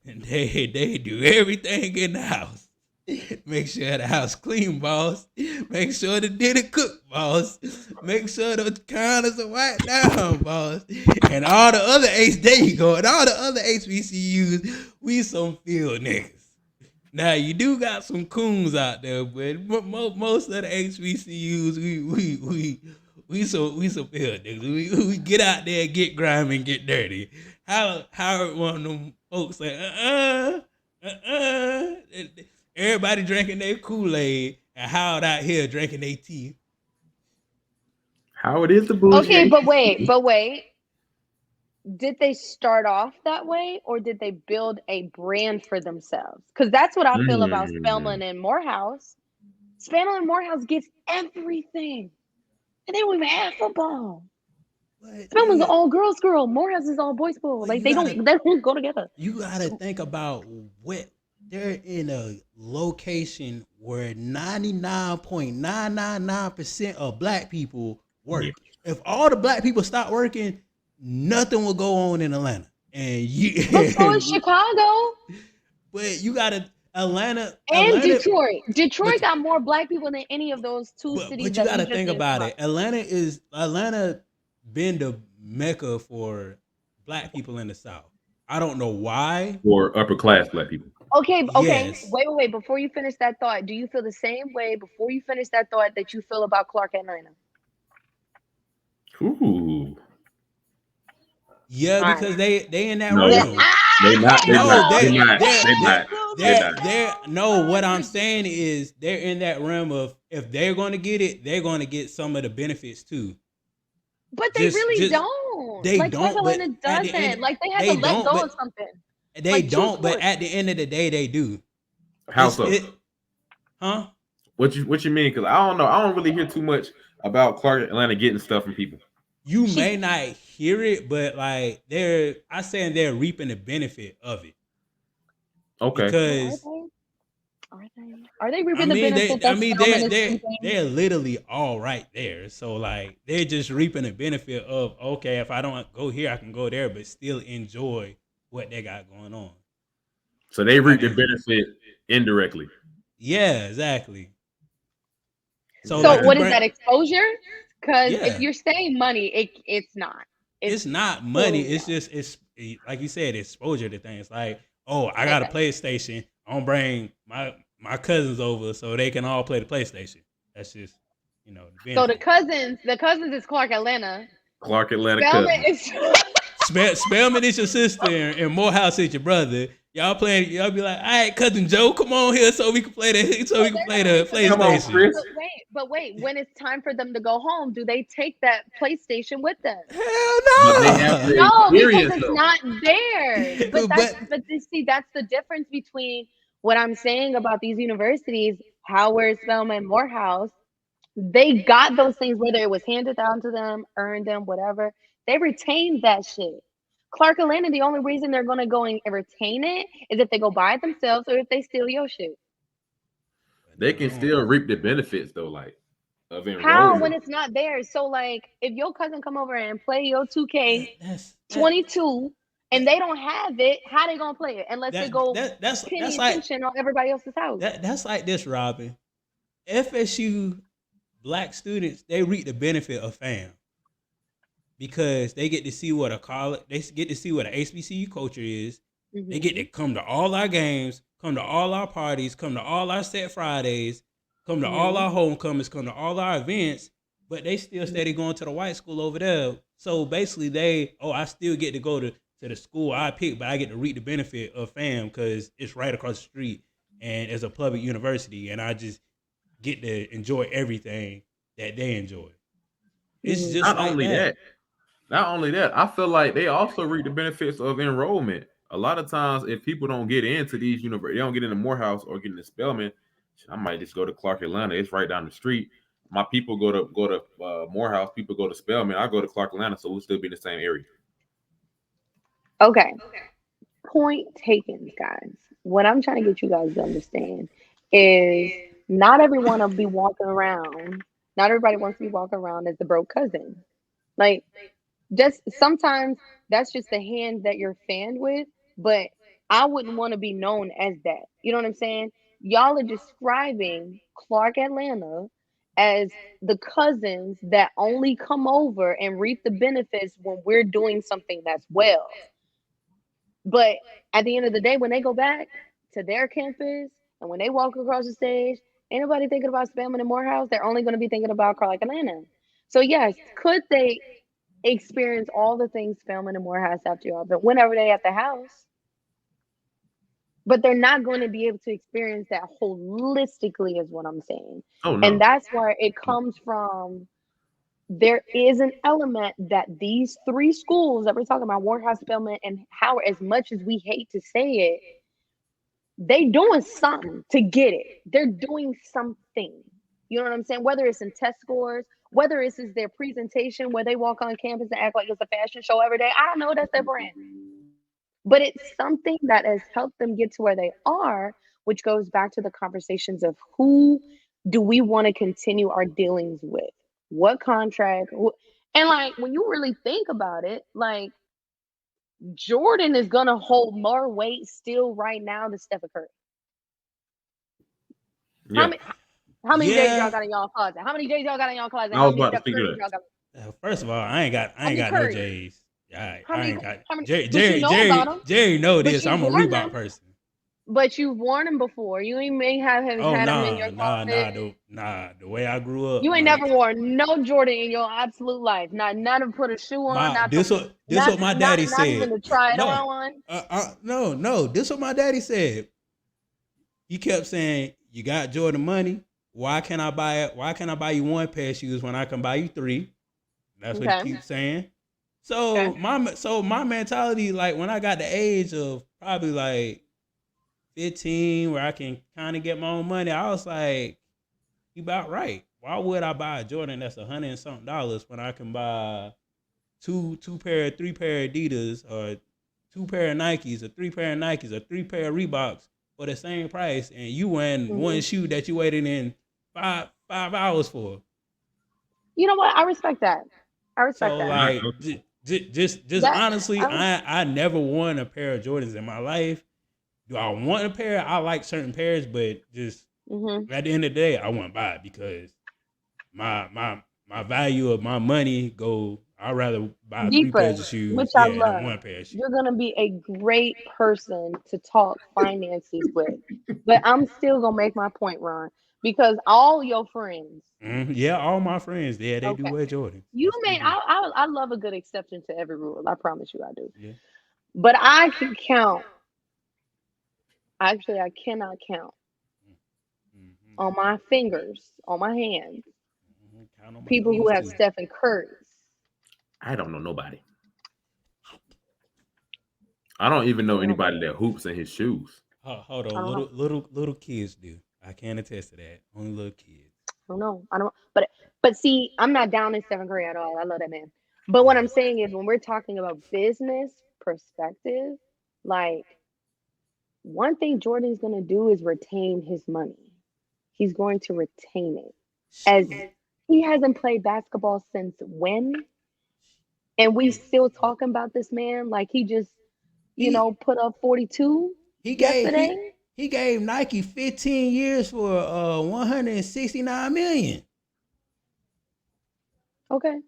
And they do everything in the house. Make sure the house clean, boss. Make sure the dinner cook, boss. Make sure the counters are wiped down, boss. And all the other there you go. And all the other HBCUs, we some field niggas. Now you do got some coons out there, but most of the HBCUs, we some field niggas. We get out there, get grimy, and get dirty. Howard one of them folks say, everybody drinking their Kool-Aid, and Howard out here drinking their tea. Howard is the bougie. Okay, but wait. Did they start off that way or did they build a brand for themselves? Because that's what I feel about Spelman and Morehouse. Spelman and Morehouse gets everything. And they don't even have football. Spelman's an all girls school. Morehouse is all boys school. Like they don't go together. You gotta think about what they're in a location where 99.999% of black people work. Yeah. If all the black people stop working, nothing will go on in Atlanta. And but so is Chicago. But you gotta Atlanta Detroit. Detroit got more black people than any of those two cities. But you gotta think about it. Atlanta been the mecca for black people in the South. I don't know why. For upper class black people. Okay. Yes. Wait. Before you finish that thought, do you feel the same way before you finish that thought that you feel about Clark Atlanta? Ooh. Yeah, because they in that room. No, what I'm saying is they're in that realm of if they're going to get it, they're going to get some of the benefits too. But they really don't. They like, don't. Atlanta doesn't. Like they had to let go of something. They don't. But at the end of the day, they do. How so? Huh? What you mean? Because I don't know. I don't really hear too much about Clark Atlanta getting stuff from people. You may not hear it, but like they're reaping the benefit of it. Okay. Because Are they? Are they I reaping the mean, benefits that Spelman is reaping? they're literally all right there. So like they're just reaping the benefit of okay, if I don't go here, I can go there, but still enjoy what they got going on. So they I reap the just benefit indirectly. yeah, exactly. So So like you what is bring that exposure? Because if yeah, you're saying money, it's not. It's it's not money. totally It's not. just it's like you said, exposure to things. Like oh, I got a Okay. PlayStation. I'm gonna bring my cousins over so they can all play the PlayStation. That's just the So benefit. the cousins is Clark Atlanta. Clark Atlanta Spelman Cousins. is Spellman is your sister and Morehouse is your brother. Y'all playing. Y'all be like, all right, cousin Joe, come on here so we can play so they're not the reaping the Come on, benefits. PlayStation. Chris. But wait, when it's time for them to go home, do they take that PlayStation with them? Hell But they have no. the No, because experience it's though. not theirs. but But you see, that's the difference between what I'm saying about these universities, Howard, Spelman, Morehouse. They got those things, whether it was handed down to them, earned them, whatever. They retained that shit. Clark Atlanta, the only reason they're gonna go and retain it is if they go buy it themselves or if they steal your shit. They they can don't. still reap the benefits though, like of How when enrollment. it's not theirs? So like if your cousin come over and play your 2K That's 22 and they don't have it, how they gonna play it unless they go that's penny like attention on everybody else's house? that's like this, Robin. FSU black students they reap the benefit of fam because they get to see what a college they get to see what an HBCU culture is. They get to Mm-hmm. come to all our games, come to all our parties, come to all our set Fridays, come to all Mm-hmm. our homecomings, come to all our events, but they still Mm-hmm. steady going to the white school over there. So basically I still get to go to the school I pick, but I get to reap the benefit of fam because it's right across the street and it's a public university and I just get to enjoy everything that they enjoy. It's Mm-hmm. just Not like only that. that, not only that, I feel like they also reap the benefits of enrollment. A lot of times, if people don't get into these universities, they don't get into Morehouse or get into Spelman. I might just go to Clark Atlanta. It's right down the street. My people go to Morehouse. People go to Spelman. I go to Clark Atlanta, so we'll still be in the same area. Okay. Point taken, guys. What I'm trying to get you guys to understand is not everyone will be walking around. Not everybody wants to be walking around as the broke cousin. Like, just sometimes that's just the hand that you're fanned with, but I wouldn't want to be known as that. You know what I'm saying? Y'all are describing Clark Atlanta as the cousins that only come over and reap the benefits when we're doing something that's well. But at the end of the day, when they go back to their campus and when they walk across the stage, ain't nobody thinking about Spelman and Morehouse. They're only going to be thinking about Clark Atlanta. So yes, could they experience all the things Spelman and Morehouse have to offer whenever they at the house? But they're not going to be able to experience that holistically, is what I'm saying. Oh And no, that's where it comes from. There is an element that these three schools that we're talking about, Morehouse, Spelman, and Howard, as much as we hate to say it, they doing something to get it. They're doing something. You know what I'm saying? Whether it's in test scores, whether it's their presentation where they walk on campus and act like it's a fashion show every day. I don't know, that's their brand. But it's something that has helped them get to where they are, which goes back to the conversations of who do we want to continue our dealings with? What contract? And like when you really think about it, like Jordan is gonna hold more weight still right now than Stephen Curry. How yeah. many how many J's y'all Yeah. got in y'all closet? How many J's y'all got in y'all closet? I How was many about to Steph speak to Curry's that. y'all got? First of all, I ain't How many got no Curry? J's. I How many? ain't got How many? Jerry But you know about them. Jerry know But this. you I'm a warned Reebok them. person. But you've worn them before. You ain't may have Oh had them in your closet. the way I grew up, You ain't like never worn no Jordan in your absolute life. Not none of put a shoe on. my Not from. this what my daddy Not even said. to try it No, on one. no. This what my daddy said. He kept saying, "You got Jordan money. Why can't I buy it? Why can't I buy you one pair of shoes when I can buy you three?" That's what he Okay. keeps saying. Okay. So my mentality, like when I got the age of probably like 15, where I can kind of get my own money, I was like, "You about right. Why would I buy a Jordan that's $100 and something when I can buy three pair of Adidas, or two pair of Nikes, or three pair of Nikes, or three pair of Reeboks for the same price, and you won Mhm. one shoe that you waited in five hours for. You know what? I respect that. I respect So that. Not like, just That honestly, I, I never won a pair of Jordans in my life. Do I want a pair? I like certain pairs, but just mhm. at the end of the day, I wouldn't buy it because my value of my money go. I'd rather buy 3 pairs Deeper, of which shoes, I yeah, than love. one pair of shoes. You're gonna be a great person to talk finances with. But I'm still gonna make my point, Ron, because all your friends, Yeah, all my friends, yeah, they do okay, wear Jordans. you Yes, they may do. I love a good exception to every rule. I promise you I do. Yeah. But I can count, actually I cannot count Mm-hmm. on my fingers, on my hands, Count on my people who fingers have too. Stephen Curry's. I don't know nobody. I don't even know anybody that hoops in his shoes. Hold I on, don't know. little kids do. I can attest to that. Only little kids. I don't know. I don't. But see, I'm not down in Stephen Curry at all. I love that man. But what Yeah. I'm saying is, when we're talking about business perspective, like one thing Jordan's gonna do is retain his money. He's going to retain it. As Shit. he hasn't played basketball since when, and we still talking about this man like he just, He put up 42 he gave yesterday. he gave Nike 15 years for 169 million. Okay.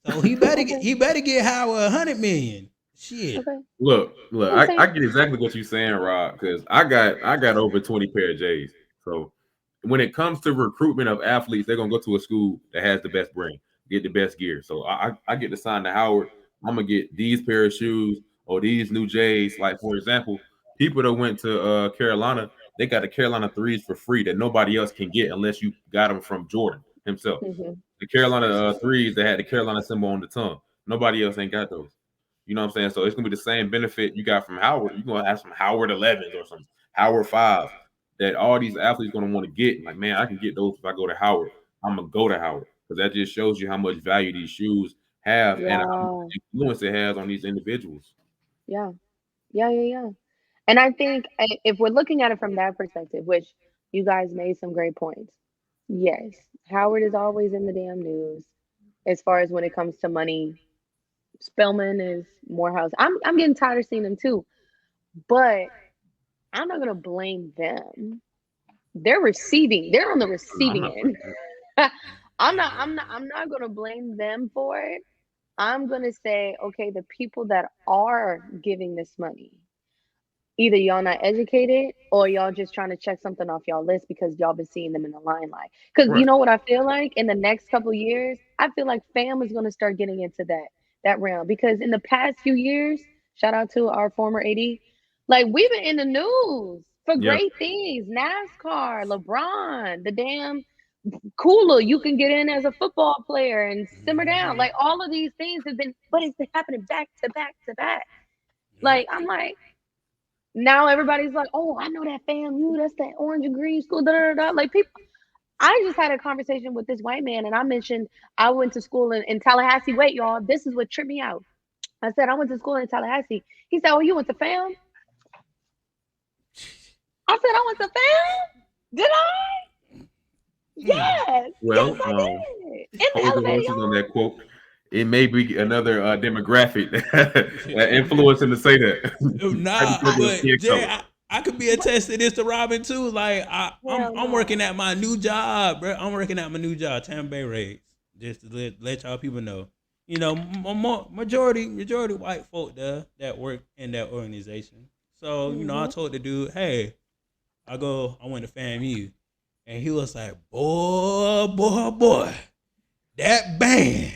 So he better Okay. get Howard 100 million. Shit. Okay. Look, I'm I saying. get exactly what you're saying, Rob, because I got over 20 pair of J's. So when it comes to recruitment of athletes, they're gonna go to a school that has the best brand, get the best gear. So I get to sign to Howard. I'm gonna get these pair of shoes or these new J's. Like for example, people that went to Carolina, they got the Carolina threes for free that nobody else can get unless you got them from Jordan himself. Hmm. The Carolina threes that had the Carolina symbol on the tongue. Nobody else ain't got those. You know what I'm saying? So it's gonna be the same benefit you got from Howard. You're gonna have some Howard 11s or some Howard 5s that all these athletes gonna want to get. Like, man, I can get those if I go to Howard. I'm gonna go to Howard because that just shows you how much value these shoes have and how much Yeah. influence it has on these individuals. Yeah. Yeah. Yeah. Yeah. And I think if we're looking at it from that perspective, which you guys made some great points. Yes, Howard is always in the damn news as far as when it comes to money. Spellman is Morehouse. I'm getting tired of seeing them too, but I'm not gonna blame them. They're receiving. They're on the I'm receiving not. end. I'm not gonna blame them for it. I'm gonna say, okay, the people that are giving this money, either y'all not educated or y'all just trying to check something off y'all list because y'all been seeing them in the limelight. Because you Right. know what I feel like in the next couple of years, I feel like fam is gonna start getting into that realm because in the past few years, shout out to our former AD, like we've been in the news for Yeah. great things. NASCAR, LeBron, the damn cooler you can get in as a football player and simmer down. Like all of these things have been, but it's been happening back to back to back. Yep. Like I'm like, now everybody's like, oh, I know that FAMU, that's that orange and green school. Da, da, da, da. Like people, I just had a conversation with this white man, and I mentioned I went to school in Tallahassee. Wait, y'all, this is what tripped me out. I said I went to school in Tallahassee. He said, oh, you went to FAM? I said I went to FAM. Did I? Yes, Well, yes, I did. In the hold the elevator, horses on y'all. that quote. It may be another demographic that influenced him to say that. Nah, Because of his but skin Jay, color. I could be attested this to Robin too. Like I'm Hell no. working at my new job, bro. I'm working at my new job, Tampa Bay Rays. Just to let y'all people know. You know, majority white folk there that work in that organization. So, you know, I told the dude, hey, I went to FAMU. And he was like, boy, that band.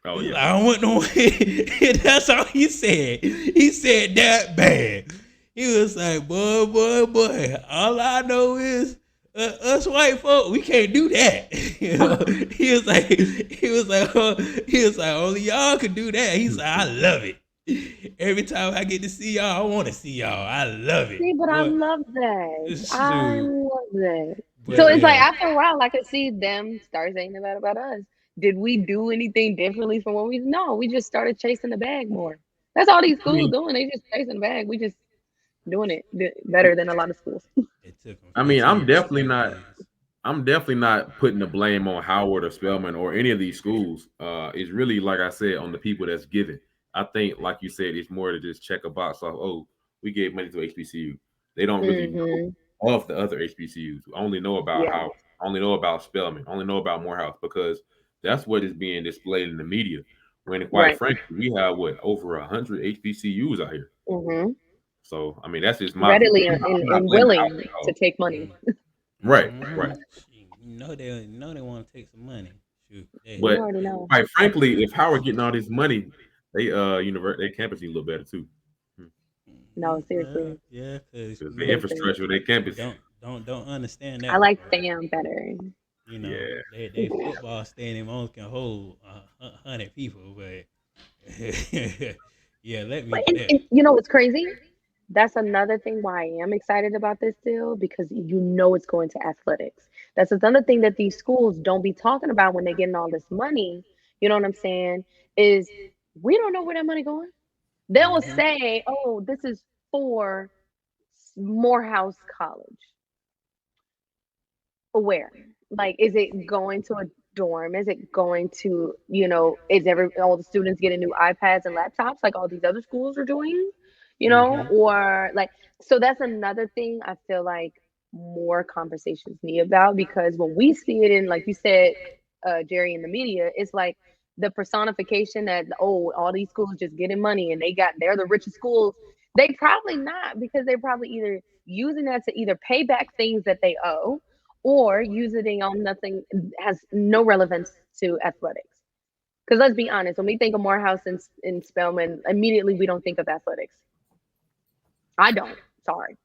Oh He's yeah. like, I went no way. That's all he said. He said that bad. He was like, boy. All I know is us white folk, we can't do that. You know? He was like, only y'all can do that. He's like, I love it. Every time I get to see y'all, I want to see y'all. I love it. See, but I Boy, love that. I shoot. love that. But So it's like yeah. after a while, I could see them start saying that about us. Did we do anything differently from what we? No, we just started chasing the bag more. That's all these I schools mean, doing. They just chasing the bag. We just doing it better than a lot of schools. It took them I mean, 15 to 7 days. I'm definitely not putting the blame on Howard or Spelman or any of these schools. It's really, like I said, on the people that's giving. I think, like you said, it's more to just check a box off. Oh, we gave money to HBCU. They don't really know of the other HBCUs. Only know about Yeah. Howard. Only know about Spelman. Only know about Morehouse because that's what is being displayed in the media. When, quite Right. frankly, we have over 100 HBCUs out here. Mm-hmm. So I mean, that's just my Readily I'm and not blaming Howard willing at all. to take money. Right, Mhm. right. You know they want to take some money. Shoot, You But already know. quite frankly, if Howard getting all this money, they their campus need a little better too. No, seriously. Yeah, because Because the infrastructure of their campus. don't understand that. I like part. Sam better. You know, Yeah. they football stadium only can hold 100 people, but yeah, let me. But and you know what's crazy? That's another thing why I am excited about this deal because you know it's going to athletics. That's another thing that these schools don't be talking about when they're getting all this money. You know what I'm saying? Is we don't know where that money going. They will Mhm. say, "Oh, this is for Morehouse College." Where? Like, is it going to a dorm? Is it going to, is all the students getting new iPads and laptops like all these other schools are doing? Mhm. Or like, so that's another thing I feel like more conversations need about because when we see it in, like you said, Jerry, in the media, it's like the personification that, oh, all these schools just getting money and they're the richest schools. They probably not because they're probably either using that to either pay back things that they owe or using on nothing has no relevance to athletics. Because let's be honest, when we think of Morehouse and Spelman, immediately we don't think of athletics. I don't. Sorry.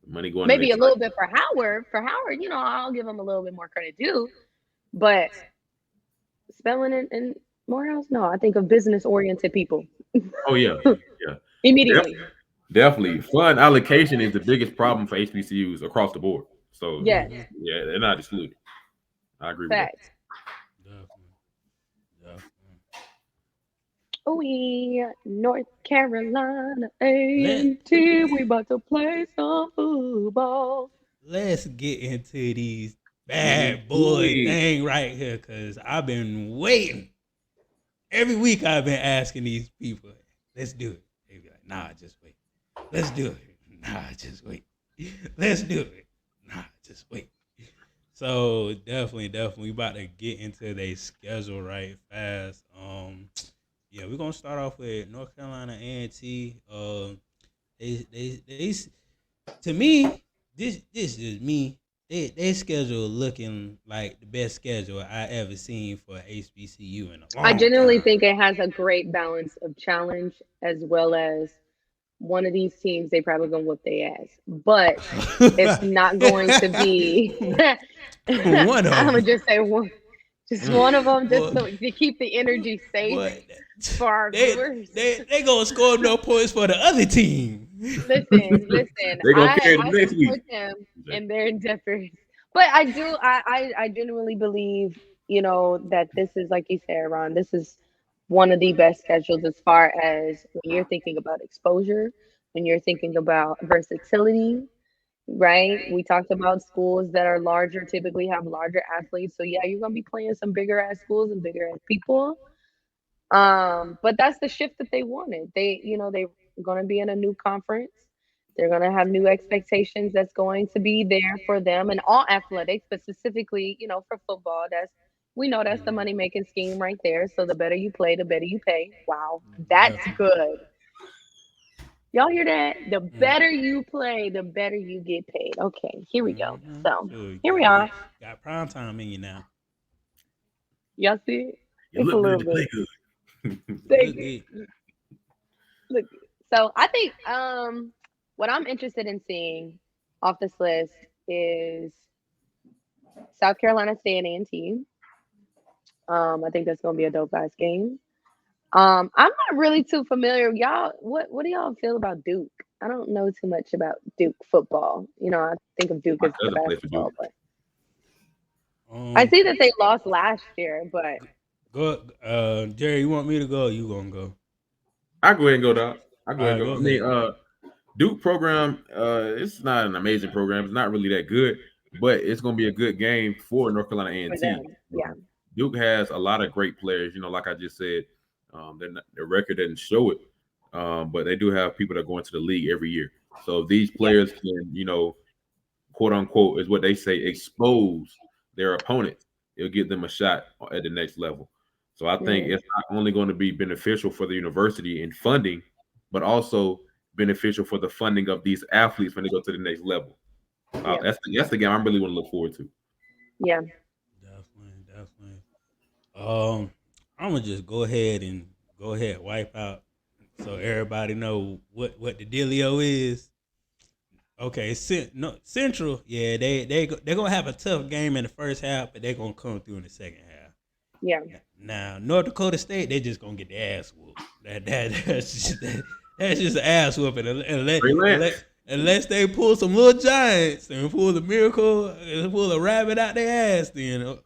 Money going Maybe in a little bit for Howard. For Howard, I'll give him a little bit more credit too. But Spelman and Morehouse, no, I think of business oriented people Oh yeah, yeah. immediately. Definitely. Fund allocation is the biggest problem for HBCUs across the board. So Yes, yeah, they're not excluded. I agree with that. facts. Definitely. We North Carolina Let A&T, we about to play some football. Let's get into these bad boy thing right here, cause I've been waiting. Every week I've been asking these people, let's do it. They be like, nah, just wait. Let's do it. Nah, just wait. Let's do it. Nah, just wait. So definitely, we about to get into their schedule right fast. Yeah, we're gonna start off with North Carolina A&T. They to me, this is me. They schedule looking like the best schedule I ever seen for HBCU in a long I genuinely time. think it has a great balance of challenge as well as one of these teams they probably gonna whip their ass, but it's not going to be. One of I'm gonna them. just say one, just one of them, just Well, to keep the energy safe But for our viewers. they gonna score no points for the other team. Listen. They gonna carry the next week. support them in their endeavors, but I genuinely believe that this is like you said, Ron. This is one of the best schedules as far as when you're thinking about exposure, when you're thinking about versatility, right? We talked about schools that are larger typically have larger athletes. So yeah, you're gonna be playing some bigger ass schools and bigger ass people. But that's the shift that they wanted. They're gonna be in a new conference. They're gonna have new expectations that's going to be there for them and all athletics, but specifically, for football, that's the money making scheme right there. So the better you play, the better you pay. Wow, that's good. Y'all hear that? The better you play, the better you get paid. Okay, here we go. So Sure, here we are. Got prime time in you now. Y'all see it? You It's a look little good, play bit. good. Thank Look you. good. Look. So I think what I'm interested in seeing off this list is South Carolina State and A&T. I think that's gonna be a dope ass game. I'm not really too familiar. Y'all, what do y'all feel about Duke? I don't know too much about Duke football. I think of Duke My as the cousin plays for basketball, Duke. but I see that they lost last year. But Go, Jerry. You want me to go? Or you gonna go? I go ahead and go, dog. I go ahead and All go. right, I go mean, Duke program, it's not an amazing program. It's not really that good, but it's going to be a good game for North Carolina For A&T. them. Yeah. Duke has a lot of great players. Like I just said, their record doesn't show it, but they do have people that go into the league every year. So if these Yeah. players can, quote unquote, is what they say, expose their opponents, it'll give them a shot at the next level. So I think Mhm. it's not only going to be beneficial for the university in funding, but also beneficial for the funding of these athletes when they go to the next level. Yeah. That's the game I'm really want to look forward to. Yeah. Definitely, definitely. Um, I'm gonna just go ahead wipe out so everybody know what the dealio is. Okay, no, Central, yeah, they're gonna have a tough game in the first half, but they're gonna come through in the second half. Yeah. Now, North Dakota State, they just gonna get the ass whooped. That's just an ass whooping. Trey Lance, Unless they pull some little giants and pull the miracle and pull a rabbit out their ass, then the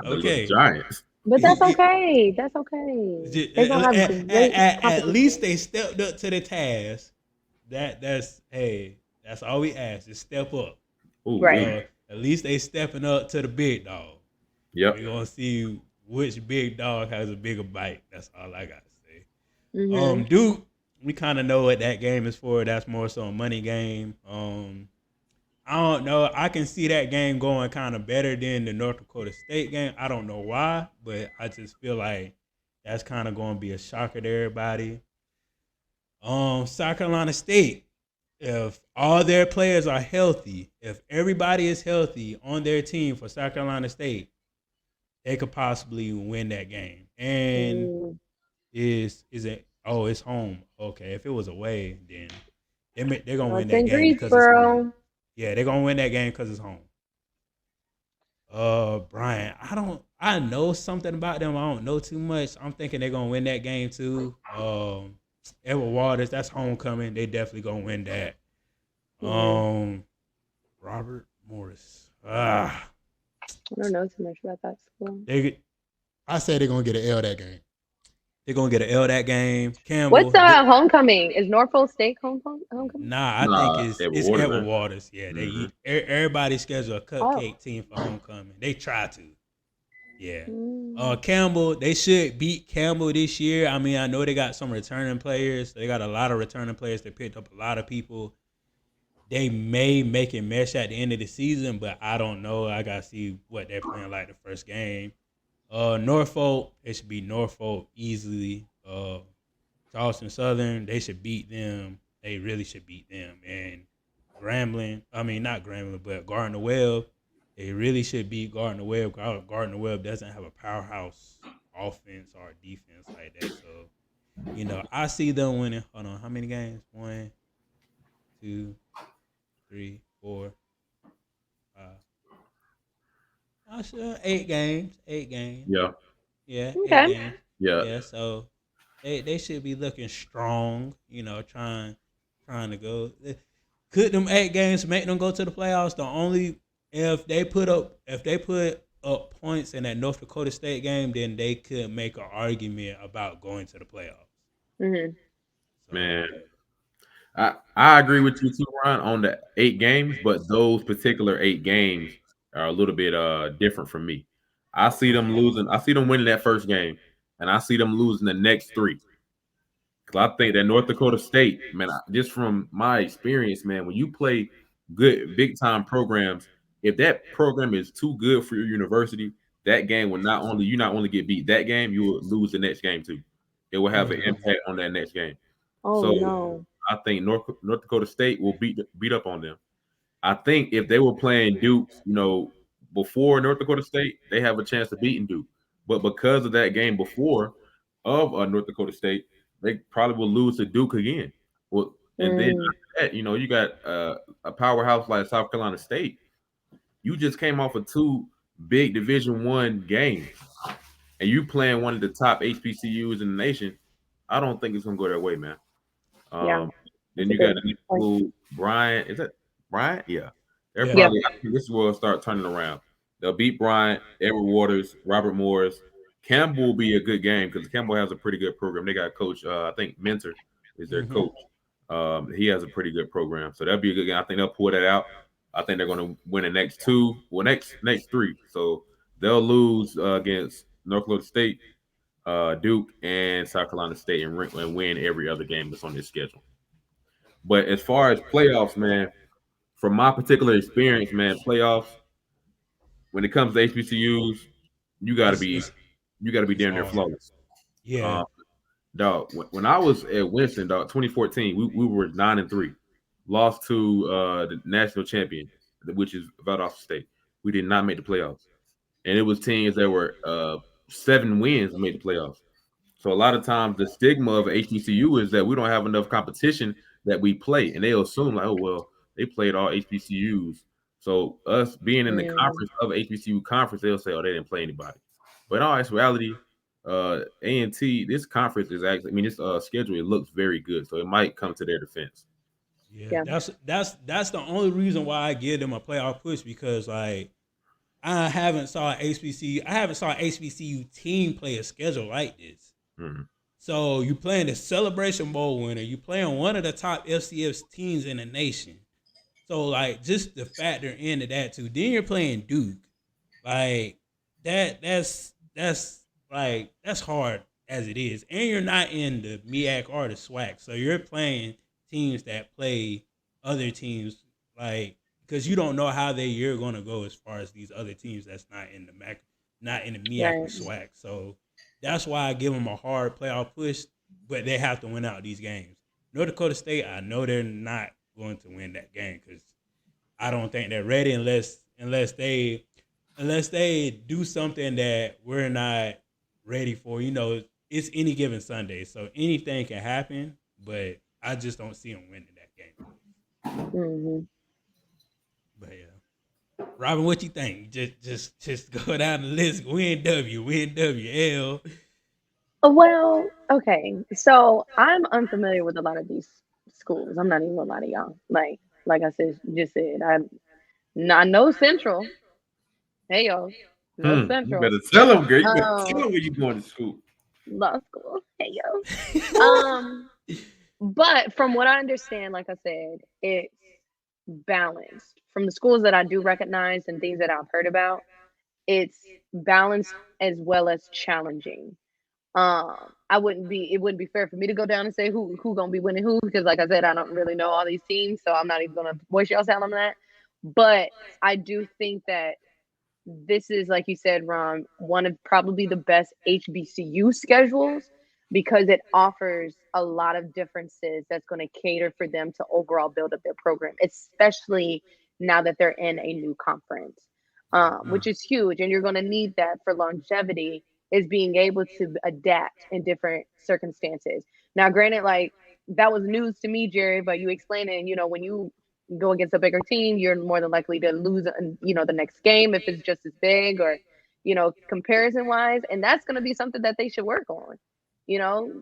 little okay. Giants. But that's okay. That's okay. They're gonna have great At least competition. they stepped up to the task. That's all we ask is step up. Ooh, Right. we, At least they stepping up to the big dog. yep. We're gonna see which big dog has a bigger bite. That's all I gotta say. Mhm. Duke, we kind of know what that game is for. That's more so a money game. I don't know. I can see that game going kind of better than the North Dakota State game. I don't know why, but I just feel like that's kind of going to be a shocker to everybody. South Carolina State, if all their players are healthy, if everybody is healthy on their team for South Carolina State, they could possibly win that game. And Mm. is it? Oh, it's home. Okay, if it was away, then they're gonna Well, win it's that in game because it's home. Greensboro. Yeah, they're gonna win that game because it's home. Brian, I know something about them. I don't know too much. I'm thinking they're gonna win that game too. Edward Waters, that's homecoming. They definitely gonna win that. Mm. Robert Morris. I don't know too much about that school. I say they're gonna get an L that game. They're gonna get an L that game. What's Campbell. homecoming? Is Norfolk State homecoming? Nah, I think Nah, it's Edward it's Waters, Edward man. Waters. Yeah, Hmm. everybody schedule a Oh. cupcake team for homecoming. They try to. Yeah. Mm. Campbell, they should beat Campbell this year. I mean, I know they got some returning players. They got a lot of returning players. They picked up a lot of people. They may make it mesh at the end of the season, but I don't know. I gotta see what they're playing like the first game. Norfolk, it should be Norfolk easily. Charleston Southern, they should beat them. They really should beat them. And Grambling, I mean not Grambling, but Gardner Webb, they really should beat Gardner Webb. Gardner Webb doesn't have a powerhouse offense or defense like that. So, I see them winning. Hold on, how many games? 1, 2, 3, 4, 5. I sure 8 games. 8 games. Yeah, Yeah, eight Okay. games. yeah. Yeah, so they should be looking strong, trying to go. Could them 8 games make them go to the playoffs? The only if they put up points in that North Dakota State game, then they could make an argument about going to the playoffs. Mhm. So Man, I agree with you too, Ron, on the 8 games, but those particular 8 games are a little bit different from me. I see them okay, losing. I see them winning that first game, and I see them losing the next three. Because I think that North Dakota State, man, just from my experience, man, when you play good big time programs, if that program is too good for your university, that game will not only get beat that game, you will lose the next game too. It will have an hmm impact on that next game. Oh So yeah, no. I think North Dakota State will beat up on them. I think if they were playing Duke, before North Dakota State, they have a chance of beating Duke. But because of that game before of North Dakota State, they probably will lose to Duke again. Well, and then Mm. after that, you got a powerhouse like South Carolina State. You just came off of two big Division I games, and you playing one of the top HBCUs in the nation. I don't think it's gonna go that way, man. Yeah. Um, then That's a you got good the next point. school, Bryant. Is that Bryant? Yeah. They're yeah, Yep. probably, I think this will start turning around. They'll beat Bryant, Edward Waters, Robert Morris. Campbell will be a good game because Campbell has a pretty good program. They got coach, I think Mentor is their hmm coach. He has a pretty good program, so that'll be a good game. I think they'll pull that out. I think they're going to win the next two, well, next three. So they'll lose against North Dakota State, Duke, and South Carolina State, and win every other game that's on this schedule. But as far as playoffs, man, from my particular experience, man, playoffs when it comes to HBCUs, you got to It's be it's it's damn near hard. flawless. Yeah. Dog, when I was at Winston, dog, 2014, we were 9-3, lost to the national champion, which is Valdosta State. We did not make the playoffs, and it was teams that were 7 wins made the playoffs. So a lot of times the stigma of HBCU is that we don't have enough competition that we play, and they'll assume like, oh well, they played all HBCUs. So us being in the Mm, conference of HBCU conference, they'll say, oh, they didn't play anybody. But in all actuality, A&T, this conference is actually, I mean, this schedule, it looks very good, so it might come to their defense. Yeah. yeah. That's the only reason why I give them a playoff push because like I haven't saw HBCU team play a schedule like this. Mhm. So you playing the Celebration Bowl winner, you playing one of the top FCS teams in the nation. So like just to factor into that too. Then you're playing Duke. Like that's hard as it is. And you're not in the MEAC or the SWAC. So you're playing teams that play other teams like because you don't know how their year gonna go as far as these other teams that's not in the MEAC or Right. SWAC. So that's why I give them a hard playoff push, but they have to win out these games. North Dakota State, I know they're not going to win that game because I don't think they're ready unless they do something that we're not ready for. You know, it's any given Sunday, so anything can happen. But I just don't see them winning that game. Hmm. But yeah, Robin, what you think? Just go down the list. Win W, L. Well, okay. So I'm unfamiliar with a lot of these schools. I'm not even gonna lie to y'all. Like I said, just said, I know Central. Hey yo, no You Central. better tell them, girl. You better tell Um, them where you going to school. law school. Hey yo. But from what I understand, like I said, it's balanced. From the schools that I do recognize and things that I've heard about, it's balanced as well as challenging. It wouldn't be fair for me to go down and say who gonna be winning who because like I said, I don't really know all these teams, so I'm not even gonna voice y'all sound on that. But I do think that this is, like you said, Ron, one of probably the best HBCU schedules because it offers a lot of differences that's going to cater for them to overall build up their program, especially now that they're in a new conference, which is huge. And you're going to need that for longevity, is being able to adapt in different circumstances. Now, granted, like that was news to me, Jerry, but you explained it. And, when you go against a bigger team, you're more than likely to lose, the next game if it's just as big or, comparison wise. And that's going to be something that they should work on.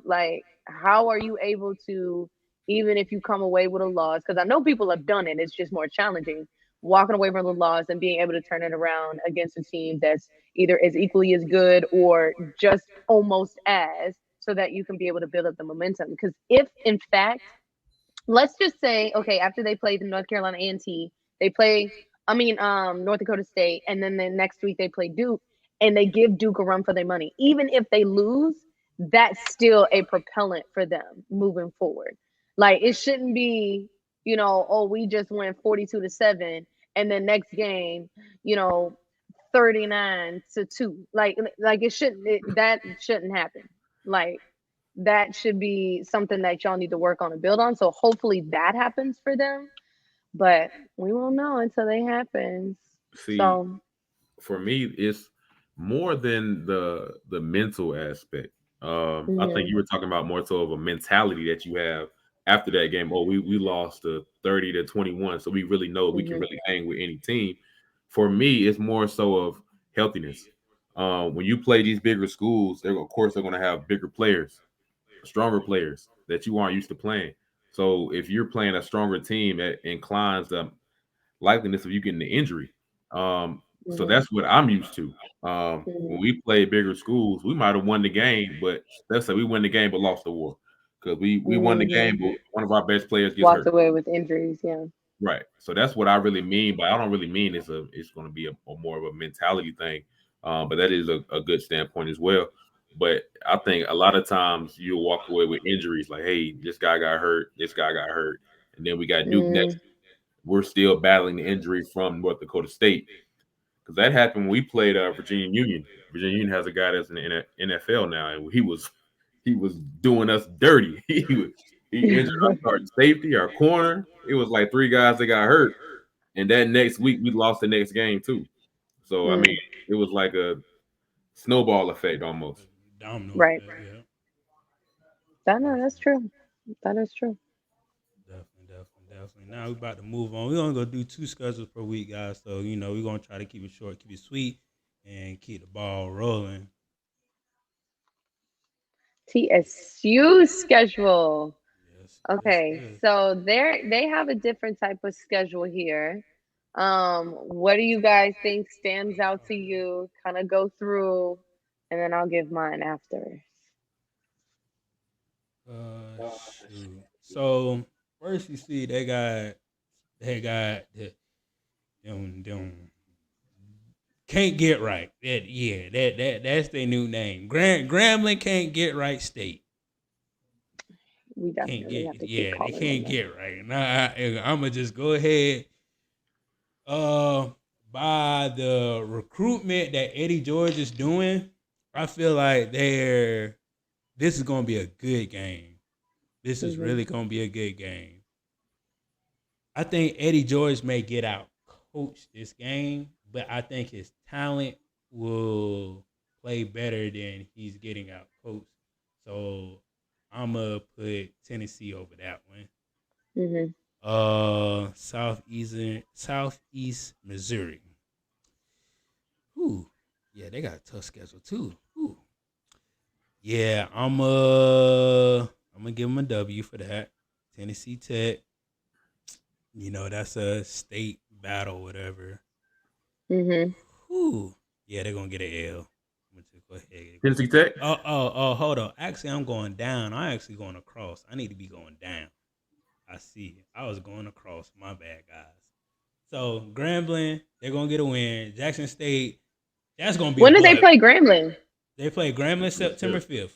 Like how are you able to, even if you come away with a loss, because I know people have done it, it's just more challenging walking away from the loss and being able to turn it around against a team that's either as equally as good or just almost as, so that you can be able to build up the momentum. Because if in fact, let's just say, okay, after they play the North Carolina A&T, they play, North Dakota State, and then the next week they play Duke, and they give Duke a run for their money. Even if they lose, that's still a propellant for them moving forward. Like it shouldn't be, oh, we just went 42-7, and then next game, you know, 39-2. Like that shouldn't happen. Like that should be something that y'all need to work on and build on. So hopefully that happens for them. But we won't know until it happens. See, So for me, it's more than the mental aspect. I think mhm, you were talking about more so of a mentality that you have after that game. Oh, we lost to 30-21, so we really know we can mhm, really hang with any team. For me, it's more so of healthiness. When you play these bigger schools, of course they're going to have bigger players, stronger players that you aren't used to playing. So if you're playing a stronger team, that inclines the likeliness of you getting the injury. So mhm, that's what I'm used to. When mhm, we play bigger schools, we might have won the game, but let's say we win the game but lost the war. because we won the game, but one of our best players gets Walked hurt. away with injuries. Yeah. Right. So that's what I really mean, but I don't really mean it's going to be a more of a mentality thing. But that is a good standpoint as well. But I think a lot of times you'll walk away with injuries like, hey, this guy got hurt, and then we got Duke next. We're still battling the injury from North Dakota State. Because that happened when we played Virginia Union. Virginia Union has a guy that's in the NFL now, and he was doing us dirty. He injured our safety, our corner. It was like 3 guys that got hurt, and that next week we lost the next game too. So I mean, it was like a snowball effect almost. Domino Right. effect, yeah. That's true. That is true. Definitely. Now we're about to move on. We're only gonna do 2 schedules per week, guys. So we're gonna try to keep it short, keep it sweet, and keep the ball rolling. TSU schedule. Yes. Okay, Yes. so they have a different type of schedule here. What do you guys think stands out to you? Kind of go through, and then I'll give mine after. Shoot. So first, you see they got the them can't get right. That's their new name. Grambling can't get right state. We Can't definitely have get to keep they calling can't them get right. Now I'm gonna just go ahead. By the recruitment that Eddie George is doing, I feel like this is gonna be a good game. This is really gonna be a good game. I think Eddie George may get out coach this game, but I think his talent will play better than he's getting out coach. So I'm gonna put Tennessee over that one. Southeast Missouri. Ooh, yeah, they got a tough schedule too. Ooh. Yeah, I'm gonna give them a W for that. Tennessee Tech. That's a state battle, whatever. Ooh, yeah, they're gonna get an L. I'm gonna just go ahead. Tennessee Tech. Oh, hold on. Actually, I'm going down. I'm actually going across. I need to be going down. I see. I was going across. My bad, guys. So Grambling, they're gonna get a win. Jackson State, that's gonna be. When did they play Grambling? They play Grambling September 5th.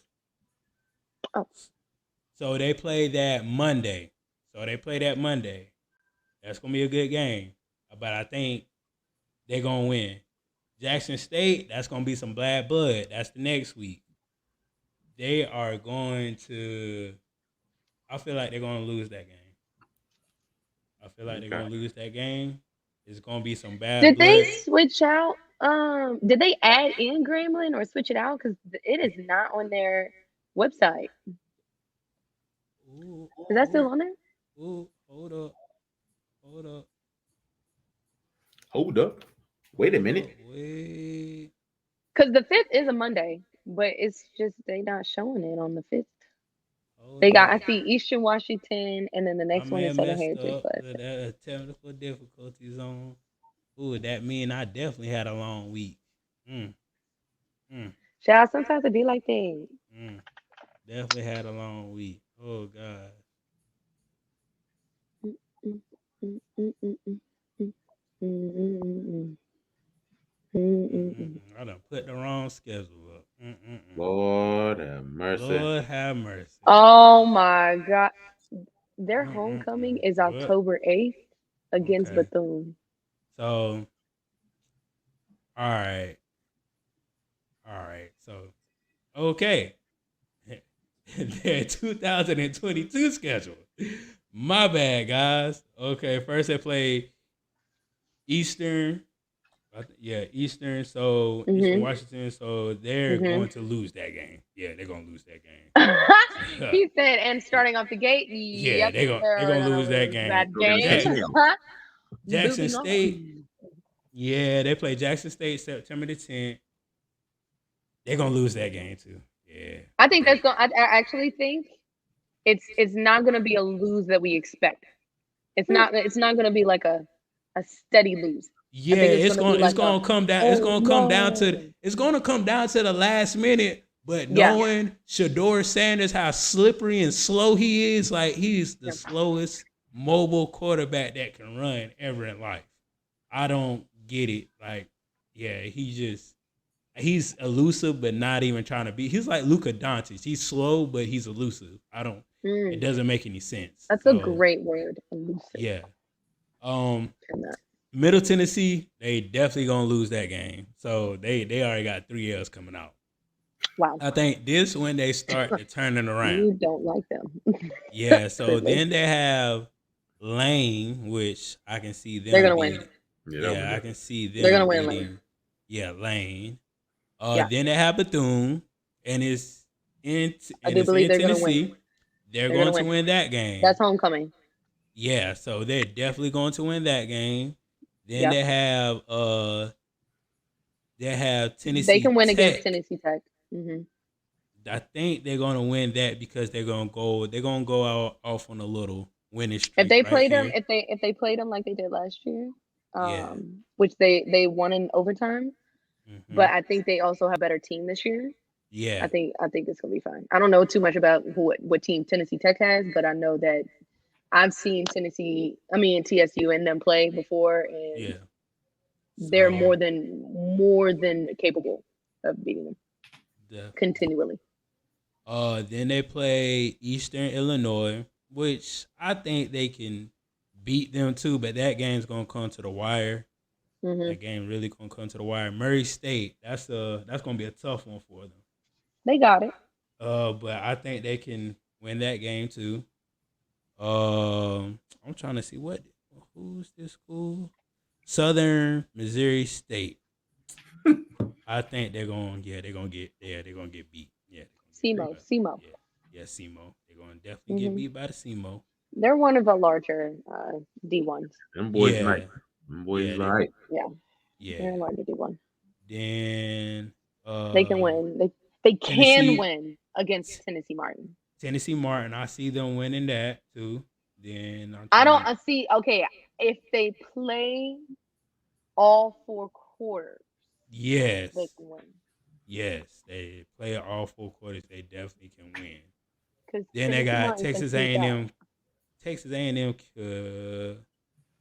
Oh. So they play that Monday. That's gonna be a good game. But I think they're gonna win. Jackson State, that's gonna be some bad blood. That's the next week. They are going to. I feel like they're gonna lose that game. It's gonna be some bad. Did blood. they switch out? Did they add in Grambling or switch it out? Because it is not on their website. Is that still on there? Ooh, hold up. Hold up. Wait a minute. Wait. Because the 5th is a Monday, but it's just they not showing it on the 5th. They got, I see Eastern Washington, and then the next one is Southern Heritage Classic. Technical difficulties on. Ooh, that mean I definitely had a long week. Child, sometimes it be like that. Definitely had a long week. Oh God. I done put the wrong schedule up. Lord have mercy. Oh my God. Their homecoming is October 8th against Bethune. So, all right. So, okay. Their 2022 schedule. My bad, guys. Okay, first they play Eastern. Eastern. So Eastern Washington. So they're going to lose that game. Yeah, they're gonna lose that game. He said, and starting off the gate, yeah, they're gonna lose that game. Jackson State. Yeah, they play Jackson State September the 10th. They're gonna lose that game too. Yeah, I think that's going. I actually think it's not gonna be a lose that we expect. It's not gonna be like a steady lose. Yeah, it's gonna come down. It's gonna come down to the last minute But Yeah. knowing Shador Sanders, how slippery and slow he is, like he's the Yeah. slowest mobile quarterback that can run ever in life. I don't get it. Like, yeah, he's elusive, but not even trying to be. He's like Luka Doncic. He's slow, but he's elusive. It Mm, doesn't make any sense. that's a So great word. Elusive. yeah. Um, Turn that. Middle Tennessee, they definitely gonna lose that game. So they already got 3 L's coming out. Wow. I think this when they start to turn it around. You don't like them. Yeah. So Clearly. then they have Lane, which I can see them. They're gonna win. Yeah, I can see them. They're gonna win beating, Lane. Yeah, Lane. Yeah. Then they have Bethune, and it's in I do believe they're gonna Tennessee. win. They're They're gonna going to win. win that game. That's homecoming. Yeah, so they're definitely going to win that game. Then Yep. they have Tennessee. They can win Tech. against Tennessee Tech. I think they're going to win that because they're going to go out off on a little winning streak. If they right played here. them, if they played them like they did last year, Yeah. which they won in overtime, Mhm. but I think they also have a better team this year. Yeah, I think it's gonna be fine. I don't know too much about what team Tennessee Tech has, but I know that I've seen TSU and them play before, and yeah. they're So, more than capable of beating them definitely. continually. Then they play Eastern Illinois, which I think they can beat them too, but that game's gonna come to the wire. hmm That game really gonna come to the wire. Murray State, that's gonna be a tough one for them. They got it. But I think they can win that game too. I'm trying to see who's this school? Southern Missouri State. I think they're gonna get beat. Yeah, they're gonna get beat. SEMO. Yeah, SEMO. They're gonna definitely get beat by the SEMO. They're one of the larger D1s. Them boys Yeah. nice. Them boys Yeah, is all right. Yeah, Yeah. they're a larger D1. Then They can win. They can Tennessee- win against Tennessee Martin. Tennessee Martin, I see them winning that too. Then I don't see. Okay, if they play all 4 quarters, Yes. they can win. Yes, they play all 4 quarters. They definitely can win. 'Cause Then they Tennessee got Martin can Texas sneak out. A&M. Texas A&M.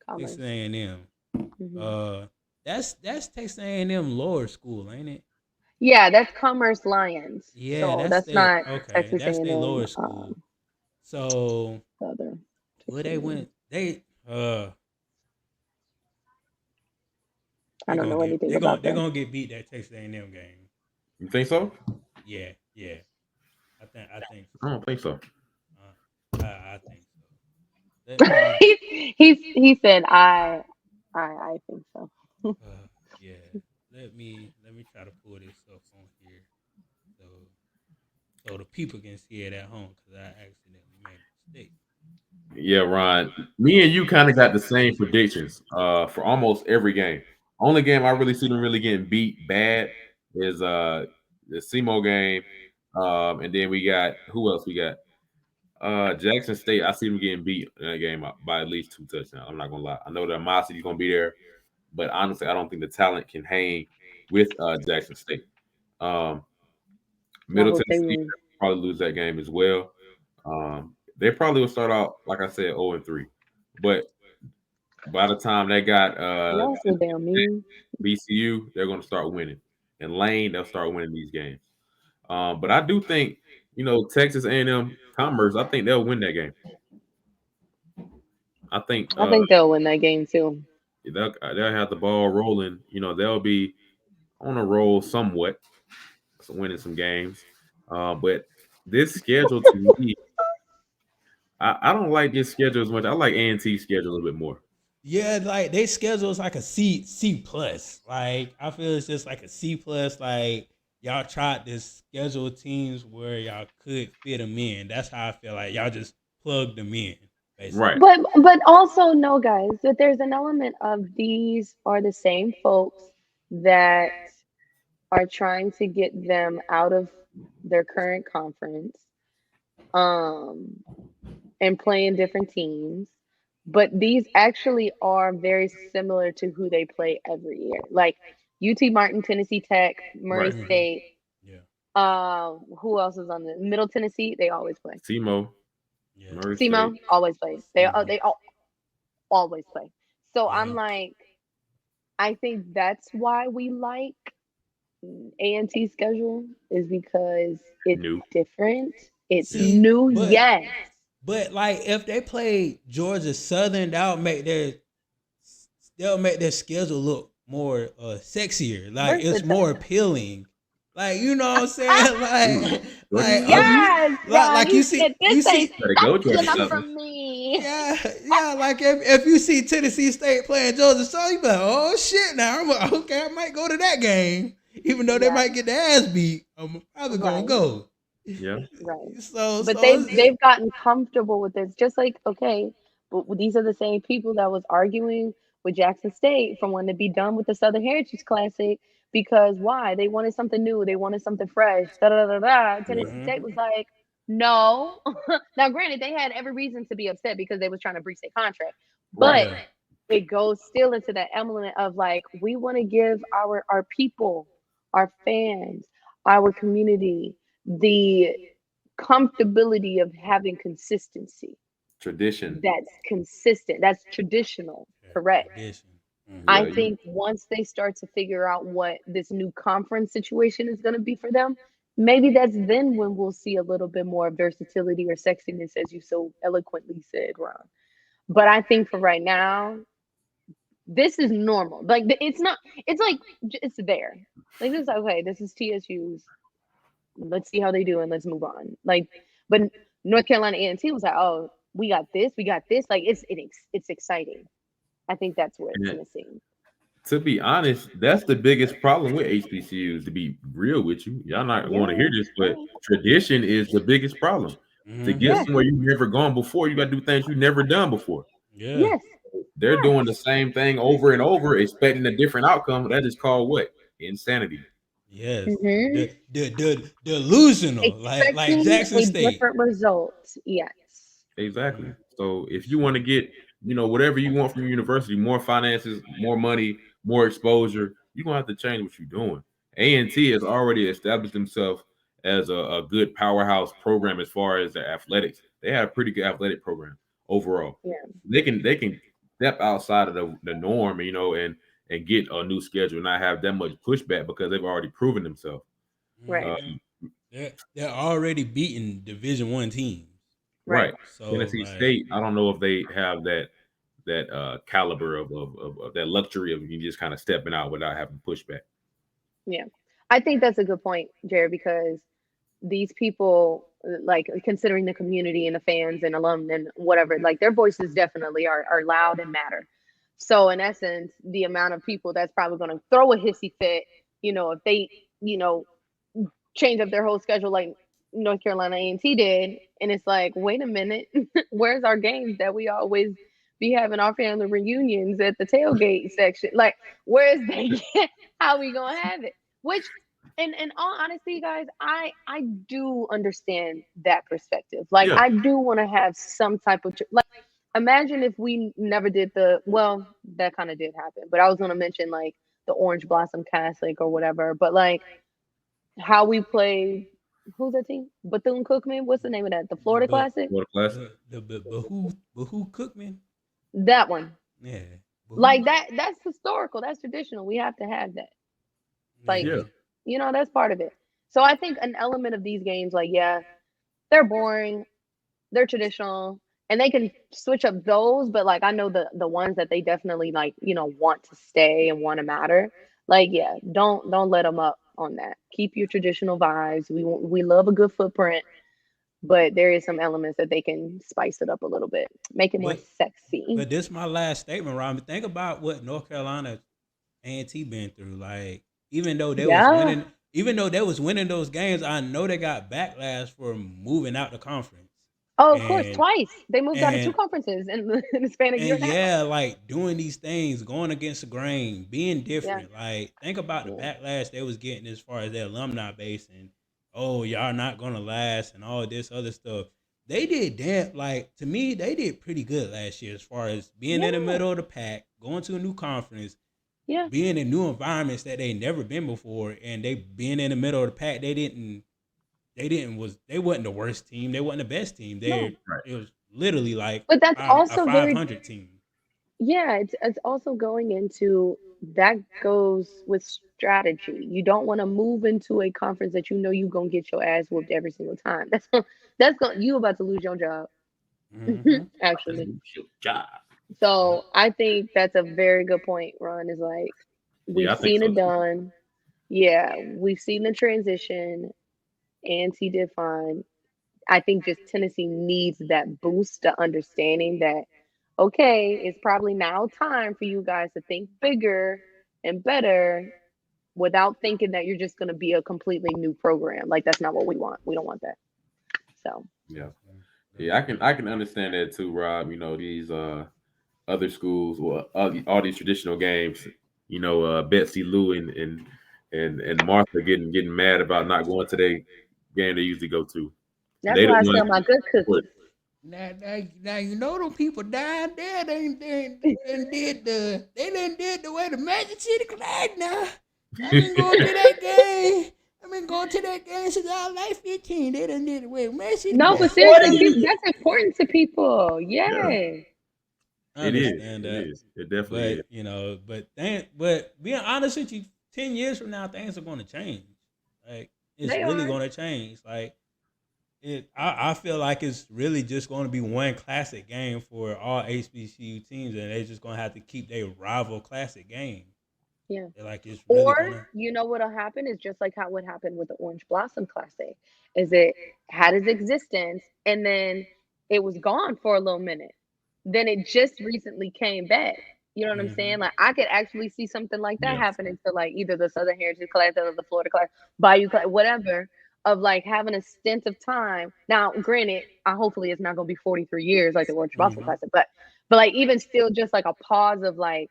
Commerce. Texas A&M. Mhm. That's Texas A&M lower school, ain't it? Yeah, that's Commerce Lions. Yeah, so that's not Texas That's their A&M. lower school. So Other. where they went? They I don't know anything they're about they're them. gonna get beat that Texas A&M game. You think so? Yeah. I think so. I don't think so. I think so. Let me, he said I think so. yeah. Let me try to pull this up on here so the people can see it at home because I accidentally made a mistake. Yeah, Ron. Me and you kind of got the same predictions for almost every game. Only game I really see them really getting beat bad is the SEMO game. And then we got who else we got? Jackson State. I see them getting beat in that game by at least 2 touchdowns. I'm not gonna lie. I know that my city's gonna be there, but honestly, I don't think the talent can hang with Jackson State. Middle hope they Tennessee win. probably lose that game as well. They probably will start out, like I said, 0-3. But by the time they got Y'all so damn mean. BCU, they're going to start winning. And Lane, they'll start winning these games. But I do think, Texas A&M Commerce, I think they'll win that game. I think they'll win that game too. they'll have the ball rolling. They'll be on a roll somewhat, winning some games. But this schedule to me, I don't like this schedule as much. I like A&T's schedule a little bit more. Yeah, like they schedule is like a C plus. Like I feel it's just like a C plus. Like y'all tried to schedule teams where y'all could fit them in. That's how I feel like y'all just plugged them in. Basically. Right. But also know, guys, that there's an element of these are the same folks that are trying to get them out of their current conference, and playing different teams. But these actually are very similar to who they play every year. Like UT Martin, Tennessee Tech, Murray Right. State. Yeah. Who else is on the Middle Tennessee? They always play. SEMO, Yeah. Murray SEMO State. always plays. They Mhm. they always play. So Yeah. I'm like, I think that's why we like A&T schedule is because it's New. different. It's See, new, but yes. like if they play Georgia Southern, they'll make their schedule look more sexier. Like it's more Versatile. appealing. Like you know what I'm saying? Ooh, Georgia like Southern. Yes, Ron. like He said this you ain't see Better go sexy Georgia enough for Southern. me. yeah, like if you see Tennessee State playing Georgia Southern, you be like, oh shit, now I'm like, okay, I might go to that game, even though they Right, might get their ass beat. I'm probably gonna right, go. Yeah. right. So But so they've gotten comfortable with this. Just like, okay, but these are the same people that was arguing with Jackson State from wanting to be done with the Southern Heritage Classic because why? They wanted something new, they wanted something fresh. Da da da da. Tennessee mhm. State was like, no. Now, granted, they had every reason to be upset because they was trying to breach their contract, Right. but Yeah, it goes still into that element of like we want to give our people, our fans, our community the comfortability of having consistency. Tradition. That's consistent. That's traditional. yeah, Correct. tradition. Mhm. Yeah. I think once they start to figure out what this new conference situation is going to be for them, maybe that's then when we'll see a little bit more versatility or sexiness, as you so eloquently said, Ron. But I think for right now, this is normal. Like it's not. It's like it's there. Like this is okay. This is TSU's. Let's see how they do and let's move on. Like, but North Carolina A&T was like, oh, we got this, we got this. Like it's exciting. I think that's where it's And missing. to be honest, that's the biggest problem with HBCUs. To be real with you, y'all not want to hear Yeah, this, but yeah, tradition is the biggest problem. To Mhm. get yeah, somewhere you've never gone before, you got to do things you've never done before. Yeah. yes, They're yes. doing the same thing over and over, expecting a different outcome. That is called what? Insanity. Yes. Hmm. The delusional, like Expecting Jackson a State. different result. Yes. Exactly. Mhm. So if you want to get, whatever you want from your university, more finances, more money, more exposure, you're gonna have to change what you're doing. A&T has already established themselves as a good powerhouse program as far as their athletics. They have a pretty good athletic program overall. Yeah. They can step outside of the norm, and get a new schedule and not have that much pushback because they've already proven themselves. Right. Uh, Mhm. They're already beating Division 1 teams. Right. right. So Tennessee like, State, I don't know if they have that caliber of that luxury of you just kind of stepping out without having pushback. Yeah. I think that's a good point, Jared, because these people like considering the community and the fans and alum and whatever, like their voices definitely are loud and matter. So in essence, the amount of people that's probably going to throw a hissy fit, if they, you know, change up their whole schedule like North Carolina A&T did, and it's like, wait a minute, where's our games that we always be having our family reunions at the tailgate section? Like, where's that? How we gonna have it? Which, in all honesty, guys, I do understand that perspective. Like, Yeah. I do want to have some type of like. Imagine if we never did well, that kind of did happen, but I was gonna mention like the Orange Blossom Classic or whatever, but like how we play. Who's that team? Bethune Cookman. What's the name of that? The the Florida but Classic. Florida Classic. but who Cookman? That one. Yeah. But who? Like that. That's historical. That's traditional. We have to have that. Like, Yeah. Yeah. that's part of it. So I think an element of these games, like, yeah, they're boring, they're traditional, and they can switch up those. But like, I know the ones that they definitely like, want to stay and want to matter. Like, yeah, don't let them up on that. Keep your traditional vibes. We love a good footprint, but there is some elements that they can spice it up a little bit, make it more But sexy. but this my last statement, Robin. Think about what North Carolina A&T been through. Like, Yeah. even though they was winning those games, I know they got backlash for moving out the conference. Oh, of course, And twice. They moved out of two and conferences in the span of a year and and a half. yeah, like doing these things, going against the grain, being Yeah. different. Like, think about the Yeah. backlash they was getting as far as their alumni base and oh, y'all not gonna last and all this other stuff. They did damn like to me, they did pretty good last year as far as being in the Yeah. middle of the pack, going to a new conference, Yeah. being in new environments that they never been before, and they being in the middle of the pack, they wasn't the worst team. They wasn't the best team. No. Right. It was literally like But that's a also very 500 team. yeah, it's also going into that goes with strategy. You don't want to move into a conference that you know you're gonna get your ass whooped every single time. That's going you about to lose your job, Hmm. actually. Job. So I think that's a very good point, Ron, is like we've Yeah, I think seen so it too. done. Yeah, we've seen the transition. Auntie did fine. I think just Tennessee needs that boost to understanding that, okay, it's probably now time for you guys to think bigger and better without thinking that you're just going to be a completely new program. Like, that's not what we want. We don't want that. So, Yeah. Yeah, I can understand that too, Rob. These other schools, well, all these traditional games, Betsy Lou and Martha getting mad about not going to their game they usually go to. that's They why don't I want sell my good to. cookies. Now you know them people down there. They done did the way the Magic City Clyde now. I've been going to that game. I've been going to that game since I was like 15. They done did the way the Magic City No, Clyde. but What seriously, is people, it? that's important to people. Yeah, Yes. I it is. understand It that, is. It definitely is. but but being honest with you, 10 years from now, things are going to change. Like it's They really are. going to change. Like I feel like it's really just going to be one classic game for all HBCU teams, and they're just going to have to keep their rival classic game. Yeah. Like it's really Or gonna. you know what'll happen is just like how what happened with the Orange Blossom Classic, is it had its existence and then it was gone for a little minute. Then it just recently came back. You know what I'm saying? Hmm. Like I could actually see something like that Yeah. happening to like either the Southern Heritage class or the Florida class, Bayou class, whatever, of like having a stint of time. Now, granted, hopefully it's not gonna be 43 years like the Orange Blossom Hmm. Classic, but like even still just like a pause of like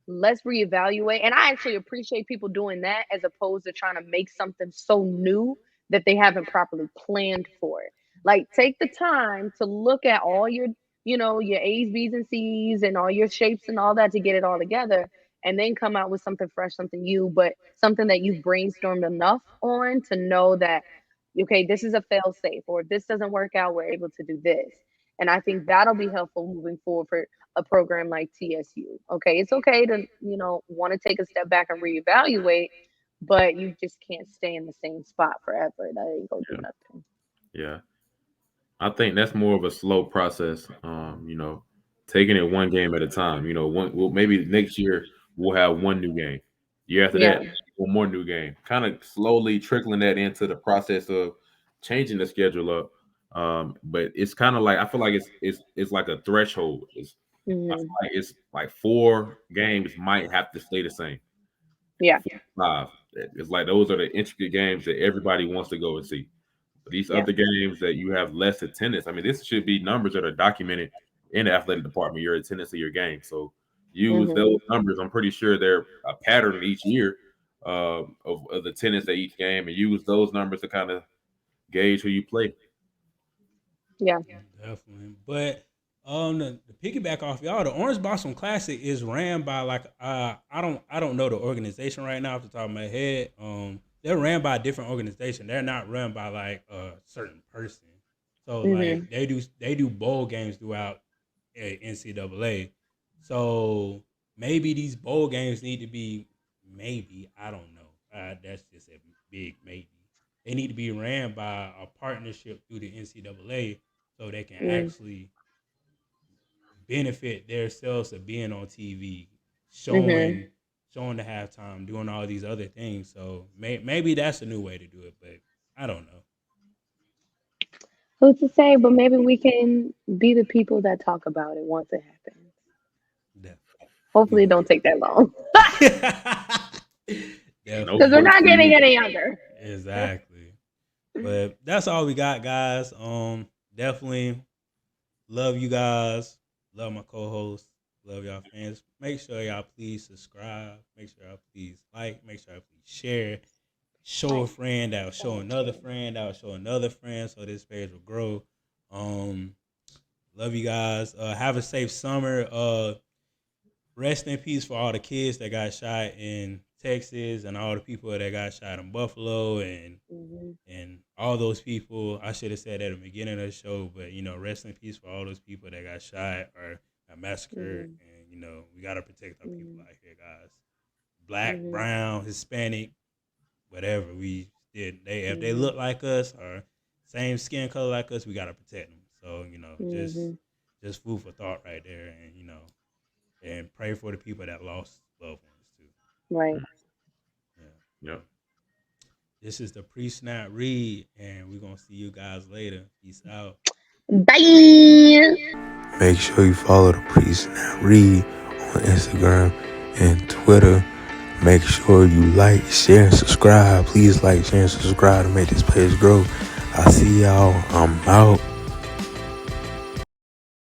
let's reevaluate. And I actually appreciate people doing that as opposed to trying to make something so new that they haven't properly planned for it. Like take the time to look at all your, your A's, B's, and C's and all your shapes and all that to get it all together and then come out with something fresh, something new, but something that you've brainstormed enough on to know that, okay, this is a fail safe, or if this doesn't work out, we're able to do this. And I think that'll be helpful moving forward for a program like TSU. Okay, it's okay to, want to take a step back and reevaluate, but you just can't stay in the same spot forever. That ain't gonna do Yeah. nothing. Yeah. I think that's more of a slow process. Taking it one game at a time. Well, maybe next year we'll have one new game. Year after Yeah. that, one more new game. Kind of slowly trickling that into the process of changing the schedule up. But it's kind of like I feel like it's like a threshold. I feel Hmm. like it's like 4 games might have to stay the same. Yeah. 5. It's like those are the intricate games that everybody wants to go and see. These Yeah. other games that you have less attendance, I mean, this should be numbers that are documented in the athletic department, your attendance of your game. So use Hmm. those numbers. I'm pretty sure they're a pattern each year of the attendance at each game, and use those numbers to kind of gauge who you play. Yeah. Definitely. But the piggyback off y'all, the Orange Blossom Classic is ran by like I don't know the organization right now off the top of my head. They're ran by a different organization. They're not run by like a certain person. So like Hmm. they do bowl games throughout NCAA. So maybe these bowl games need to be maybe I don't know. That's just a big maybe. They need to be ran by a partnership through the NCAA so they can Hmm. actually benefit themselves of being on TV, Hmm. showing the halftime, doing all these other things. So maybe that's a new way to do it, but I don't know. Who's to say? But maybe we can be the people that talk about it once it happens. Definitely. We Hopefully, it gonna don't take that long No because we're definitely. not 42 getting years. any younger. Exactly. But that's all we got, guys. Definitely love you guys. Love my co-hosts. Love y'all fans. Make sure y'all please subscribe. Make sure y'all please like. Make sure y'all please share. Show a friend that'll show another friend that'll show another friend so this page will grow. Um, love you guys. Have a safe summer. rest in peace for all the kids that got shot in Texas and all the people that got shot in Buffalo and all those people. I should have said at the beginning of the show, but rest in peace for all those people that got shot or got massacred. And we gotta protect our people out here, guys. Black, brown, Hispanic, whatever. If they look like us or same skin color like us, we gotta protect them. So just food for thought right there, and and pray for the people that lost loved ones too. Right. Yeah. This is the pre-snap read, and we're gonna see you guys later. Peace out. Bye. Make sure you follow the pre-snap read on Instagram and Twitter. Make sure you like, share, and subscribe. Please like, share, and subscribe to make this page grow. I see y'all. I'm out.